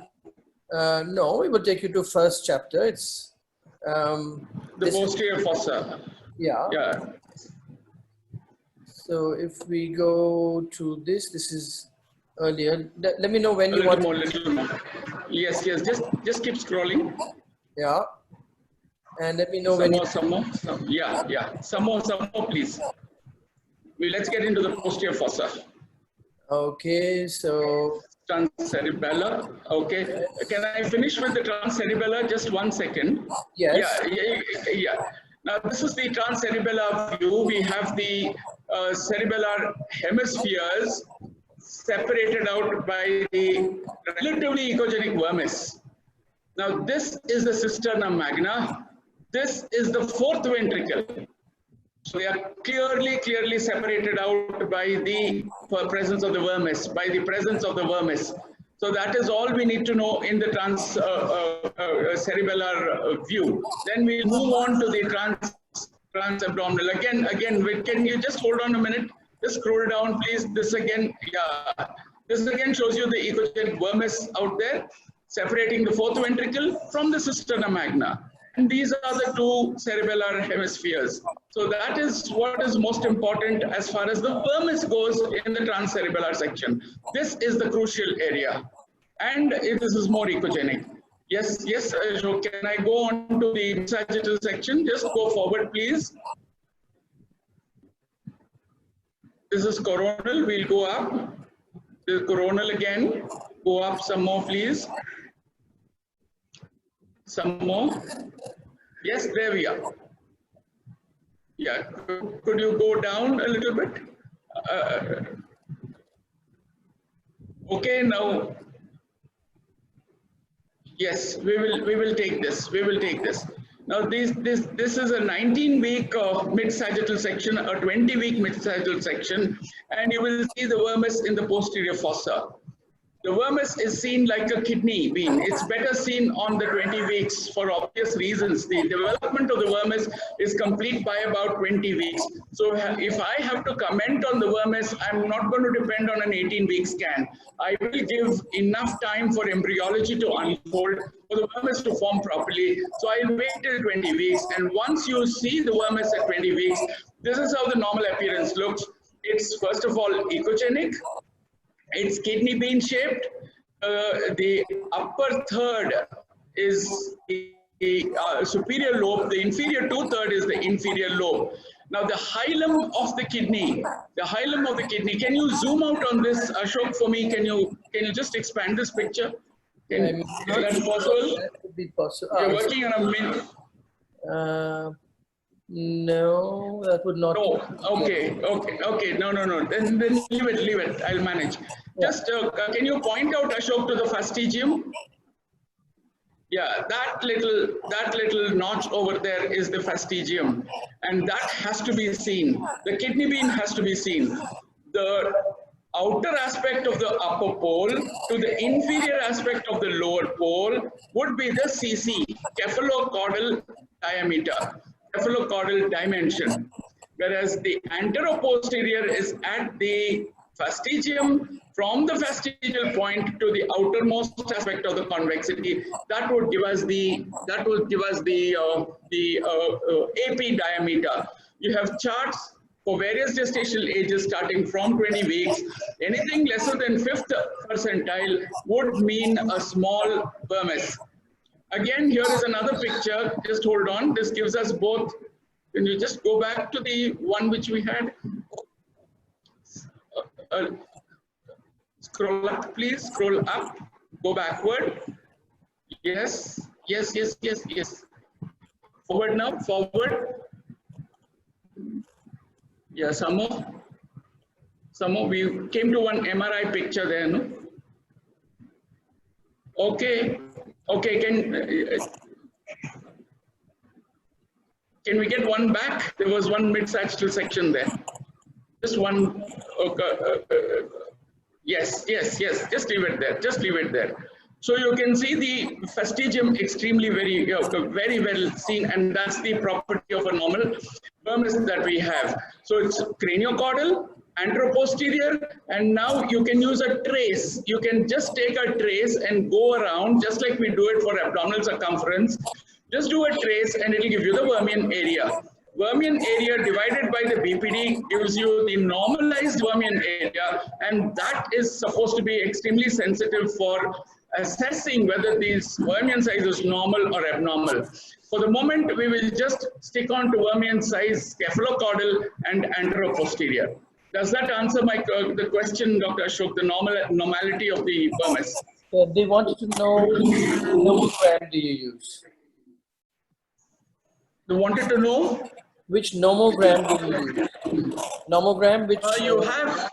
No, we will take you to first chapter. It's the posterior fossa. Yeah. Yeah. So if we go to this is earlier. Let me know when you want. Little more. Yes. Just keep scrolling. Yeah. And let me know when some more. Some more, please. Let's get into the posterior fossa. Okay, so transcerebellar. Okay, can I finish with the transcerebellar? Just 1 second. Yes. Yeah. Now this is the transcerebellar view. We have the cerebellar hemispheres separated out by the relatively echogenic vermis. Now this is the cisterna magna. This is the fourth ventricle. So they are clearly separated out by the presence of the vermis, So that is all we need to know in the transcerebellar view. Then we move on to the transabdominal. Again, can you just hold on a minute? Just scroll down, please. This again shows you the echogenic vermis out there, separating the fourth ventricle from the cisterna magna. And these are the two cerebellar hemispheres. So that is what is most important as far as the vermis goes in the transcerebellar section. This is the crucial area. and this is more echogenic. Yes, yes, Ashok, can I go on to the sagittal section? Just go forward, please. This is coronal, we'll go up. This is coronal again. Go up some more, please. Some more. Yes, there we are. Yeah, could you go down a little bit? Okay, now. Yes, we will take this. We will take this. Now this is a 19-week mid-sagittal section, a 20-week mid-sagittal section, and you will see the vermis in the posterior fossa. The vermis is seen like a kidney bean. It's better seen on the 20 weeks for obvious reasons. The development of the vermis is complete by about 20 weeks. So if I have to comment on the vermis, I'm not going to depend on an 18-week scan. I will give enough time for embryology to unfold, for the vermis to form properly. So I'll wait till 20 weeks. And once you see the vermis at 20 weeks, this is how the normal appearance looks. It's first of all echogenic. It's kidney bean shaped. The upper third is the superior lobe. The inferior two-third is the inferior lobe. Now the hilum of the kidney, can you zoom out on this, Ashok, for me? Can you just expand this picture? Is that possible? That would be possible. You're working on a minute. No, that would not. No. Okay. No. Then leave it. I'll manage. Yeah. Just can you point out, Ashok, to the fastigium? Yeah, that little notch over there is the fastigium, and that has to be seen. The kidney bean has to be seen. The outer aspect of the upper pole to the inferior aspect of the lower pole would be the CC, cephalocaudal diameter. Cephalocaudal dimension, whereas the anteroposterior is at the fastigium. From the fastigial point to the outermost aspect of the convexity, that would give us the AP diameter. You have charts for various gestational ages starting from 20 weeks. Anything lesser than 5th percentile would mean a small vermis. Again, here is another picture. Just hold on. This gives us both. Can you just go back to the one which we had? Scroll up, please. Scroll up. Go backward. Yes. Forward now. Forward. Yeah, some more. We came to one MRI picture there, no? Okay. Can we get one back? There was one mid-sagittal section there. Just one. Yes. Just leave it there. So you can see the fastigium extremely very well seen, and that's the property of a normal vermis that we have. So it's craniocaudal, anteroposterior, and now you can use a trace. You can just take a trace and go around, just like we do it for abdominal circumference. Just do a trace and it will give you the Vermian area. Vermian area divided by the BPD gives you the normalized Vermian area, and that is supposed to be extremely sensitive for assessing whether this Vermian size is normal or abnormal. For the moment, we will just stick on to Vermian size, cephalocaudal and anteroposterior. Does that answer the question, Dr. Ashok, the normality of the vermis? They wanted to know which nomogram do you use? They wanted to know? Which nomogram do you use? Nomogram, which... you have...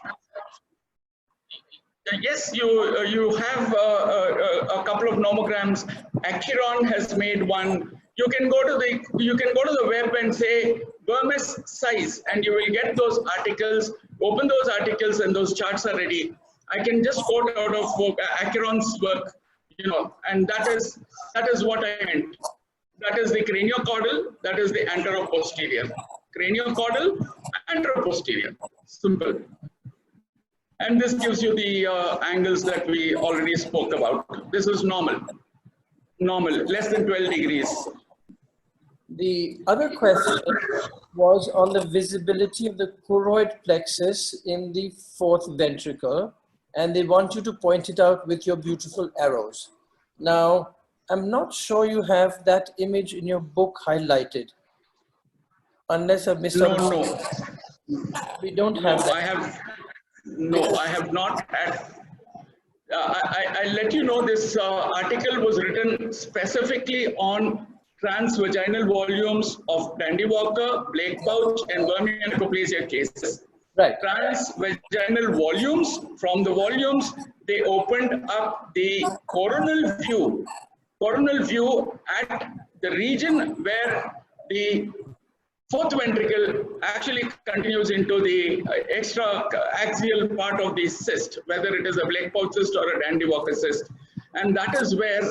Yes, you have a couple of nomograms. Achiron has made one. You can go to the web and say vermis size, and you will get those articles. Open those articles, and those charts are ready. I can just quote out of Achiron's work, and that is what I meant. That is the craniocaudal. That is the anteroposterior. Craniocaudal, anteroposterior. Simple. And this gives you the angles that we already spoke about. This is normal, less than 12 degrees. The other question was on the visibility of the choroid plexus in the fourth ventricle and they want you to point it out with your beautiful arrows. Now, I'm not sure you have that image in your book highlighted, unless I've missed out. No. We don't have that. I have not had. I'll let you know this article was written specifically on transvaginal volumes of Dandy Walker, Blake pouch, and vermi and hypoplasia cases. Right. Transvaginal volumes, from the volumes, they opened up the coronal view at the region where the fourth ventricle actually continues into the extra axial part of the cyst, whether it is a Blake pouch cyst or a Dandy Walker cyst. And that is where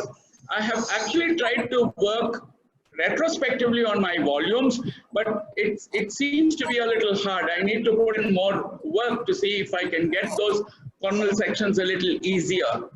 I have actually tried to work retrospectively on my volumes, but it seems to be a little hard. I need to put in more work to see if I can get those coronal sections a little easier.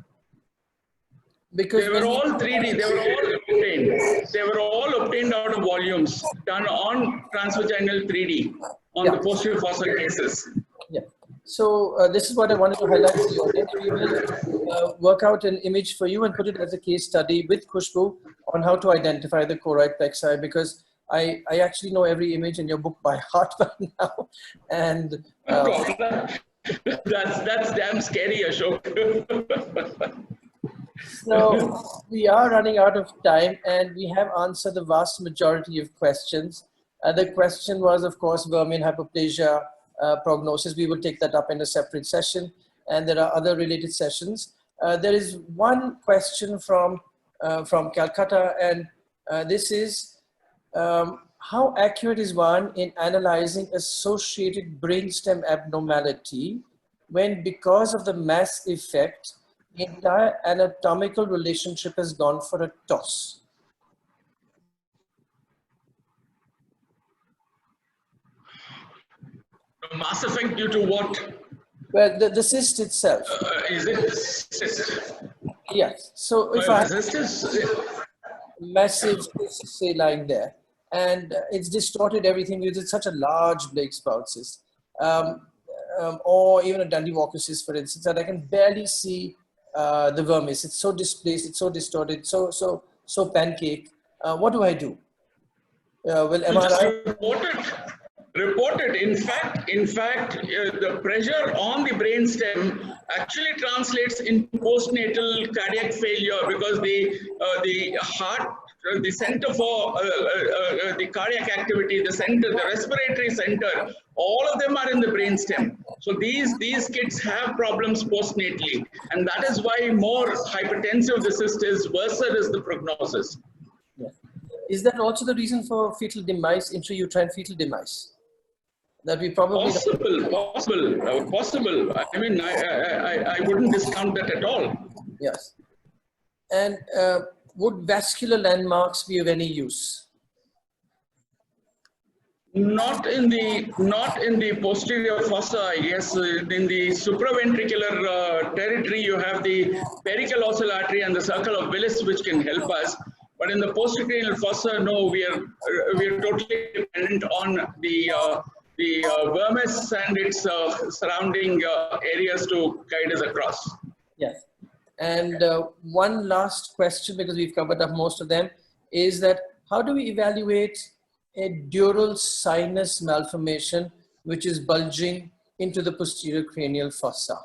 Because they were all 3D, they were all obtained. They were all obtained out of volumes done on transvaginal 3D on the posterior fossa cases. Yeah. So this is what I wanted to highlight to you. We will work out an image for you and put it as a case study with Khushbu on how to identify the choroid plexi, because I actually know every image in your book by heart by now. And that's damn scary, Ashok. So we are running out of time, and we have answered the vast majority of questions. The question was, of course, vermi and hypoplasia prognosis. We will take that up in a separate session, and there are other related sessions. There is one question from Calcutta, and this is, how accurate is one in analyzing associated brainstem abnormality when, because of the mass effect, the entire anatomical relationship has gone for a toss? The mass effect due to what? Well, the cyst itself. Is it cyst? Yes. So if I have massive cyst, say, lying there, and it's distorted everything because it's such a large Blake spout cyst, or even a Dandy Walker cyst, for instance, that I can barely see the vermis. It's so displaced, it's so distorted, so pancake. What do I do? Will MRI? Report it. In fact, the pressure on the brainstem actually translates in postnatal cardiac failure, because the heart, the center for the cardiac activity, the respiratory center, all of them are in the brainstem. So these kids have problems postnatally, and that is why more hypertensive the cyst is, worse is the prognosis. Yeah. Is that also the reason for fetal demise, intrauterine fetal demise? That we probably possible. I mean, I wouldn't discount that at all. Yes. And would vascular landmarks be of any use? Not in the posterior fossa. Yes, in the supraventricular territory, you have the pericallosal artery and the circle of Willis, which can help us. But in the postcranial fossa, no, we are totally dependent on the vermis and its surrounding areas to guide us across. Yes. And one last question, because we've covered up most of them, is that how do we evaluate a dural sinus malformation which is bulging into the posterior cranial fossa?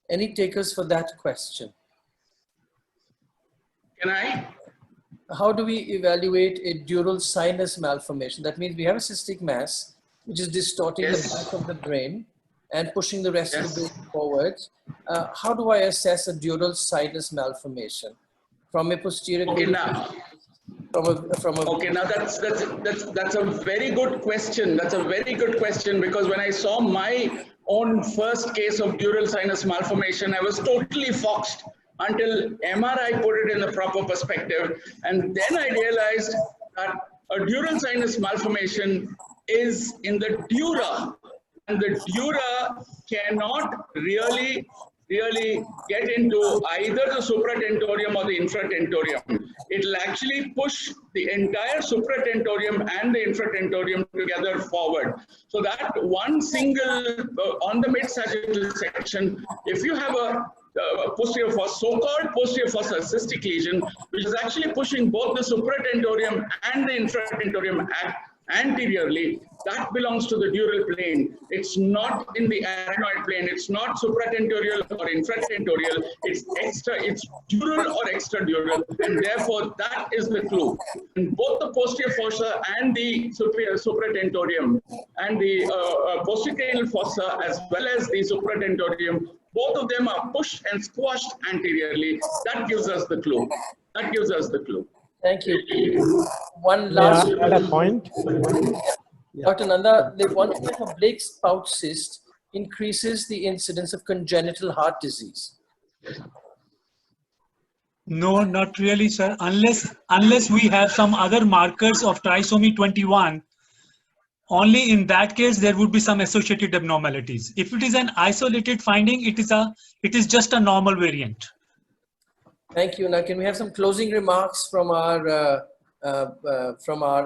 Any takers for that question? Can I? How do we evaluate a dural sinus malformation? That means we have a cystic mass which is distorting the back of the brain and pushing the rest of the brain forwards. How do I assess a dural sinus malformation from a posterior? Okay, now. Okay, now that's a very good question. That's a very good question, because when I saw my own first case of dural sinus malformation, I was totally foxed until MRI put it in the proper perspective, and then I realized that a dural sinus malformation is in the dura, and the dura cannot really really get into either the supratentorium or the infratentorium. It will actually push the entire supratentorium and the infratentorium together forward. So that one single, on the mid-sagittal section, if you have a posterior fossa, so-called posterior fossa cystic lesion, which is actually pushing both the supratentorium and the infratentorium anteriorly, that belongs to the dural plane. It's not in the arachnoid plane. It's not supratentorial or infratentorial. It's dural or extradural, and therefore that is the clue. And both the posterior fossa and the supratentorium and the posterior fossa as well as the supratentorium, both of them are pushed and squashed anteriorly. That gives us the clue. That gives us the clue. Thank you. One last at a point. Dr. Nanda, they want to know if a Blake's pouch cyst increases the incidence of congenital heart disease. No, not really, sir. Unless we have some other markers of trisomy 21, only in that case there would be some associated abnormalities. If it is an isolated finding, it is just a normal variant. Thank you. Now, can we have some closing remarks from our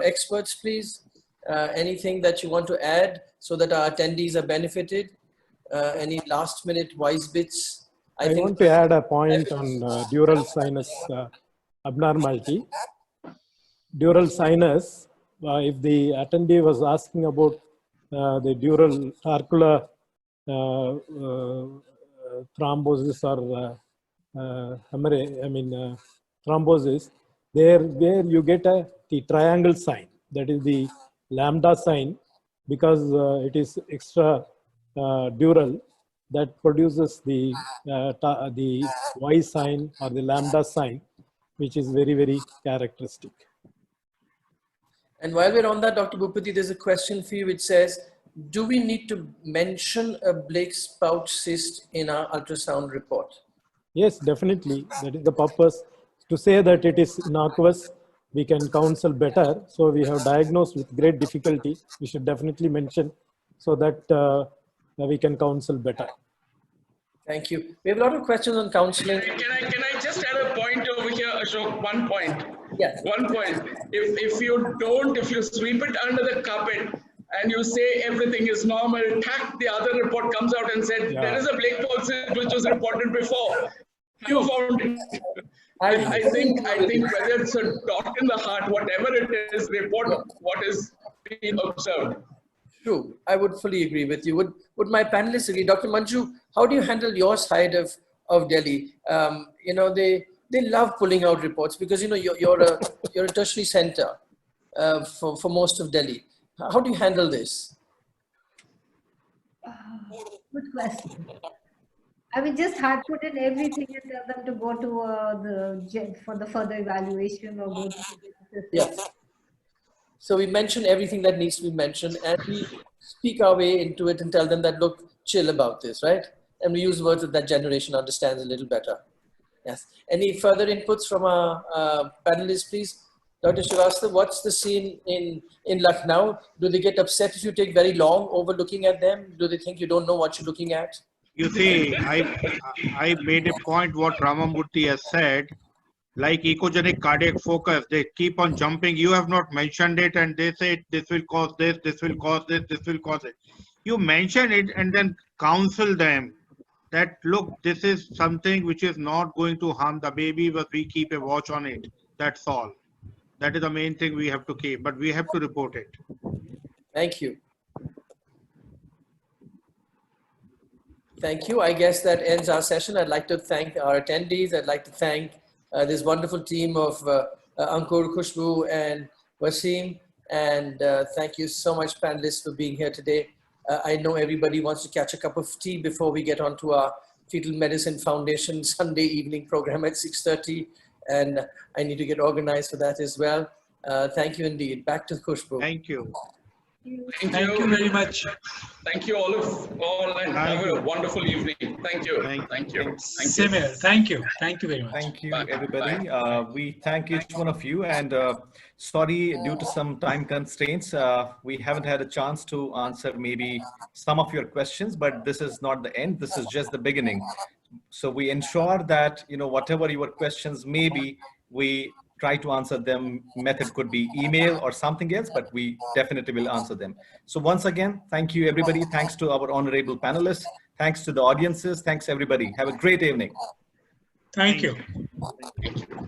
experts, please? Anything that you want to add so that our attendees are benefited? Any last-minute wise bits? I want to add a point on dural sinus abnormality. Dural sinus, if the attendee was asking about the dural auricular thrombosis or thrombosis, where you get the triangle sign, that is the lambda sign, because it is extra dural, that produces the Y sign or the lambda sign, which is very, very characteristic. And while we're on that, Dr. Boopathy, there's a question for you which says, do we need to mention a Blake's pouch cyst in our ultrasound report? Yes, definitely. That is the purpose. To say that it is innocuous, we can counsel better. So we have diagnosed with great difficulty. We should definitely mention so that we can counsel better. Thank you. We have a lot of questions on counseling. Can I just add a point over here, Ashok? One point. Yes. 1 point. If you sweep it under the carpet and you say everything is normal, the other report comes out and said, there is a Blake pouch cyst which was reported before. You found it. I think whether it's a dot in the heart, whatever it is, report what is being observed. True. I would fully agree with you. Would my panelists agree? Dr. Manju, how do you handle your side of Delhi? They love pulling out reports because you're a tertiary center for most of Delhi. How do you handle this? Good question. I mean, just hard put in everything and tell them to go to for the further evaluation or go to the Yes. So we mention everything that needs to be mentioned and we speak our way into it and tell them that, look, chill about this, right? And we use words that that generation understands a little better. Yes. Any further inputs from our panelists, please? Dr. Srivastava, what's the scene in Lucknow? Do they get upset if you take very long over looking at them? Do they think you don't know what you're looking at? You see, I made a point what Ramamurti has said, like echogenic cardiac focus, they keep on jumping. You have not mentioned it and they say this will cause this, this will cause this, this will cause it. You mention it and then counsel them that, look, this is something which is not going to harm the baby, but we keep a watch on it. That's all. That is the main thing we have to keep, but we have to report it. Thank you. Thank you. I guess that ends our session. I'd like to thank our attendees. I'd like to thank this wonderful team of Ankur, Khushbu, and Wasim. And thank you so much, panelists, for being here today. I know everybody wants to catch a cup of tea before we get on to our Fetal Medicine Foundation Sunday evening program at 6:30. And I need to get organized for that as well. Thank you indeed. Back to Khushbu. Thank you. Thank you very much. Thank you all and have a wonderful evening. Thank you. Thank you. Same here. Thank you. Thank you very much. Thank you, everybody. We thank each one of you, and sorry, due to some time constraints, we haven't had a chance to answer maybe some of your questions, but this is not the end. This is just the beginning. So we ensure that, whatever your questions may be, we try to answer them. Method could be email or something else, but we definitely will answer them. So once again, thank you, everybody. Thanks to our honorable panelists. Thanks to the audiences. Thanks, everybody. Have a great evening. Thank you. Thank you.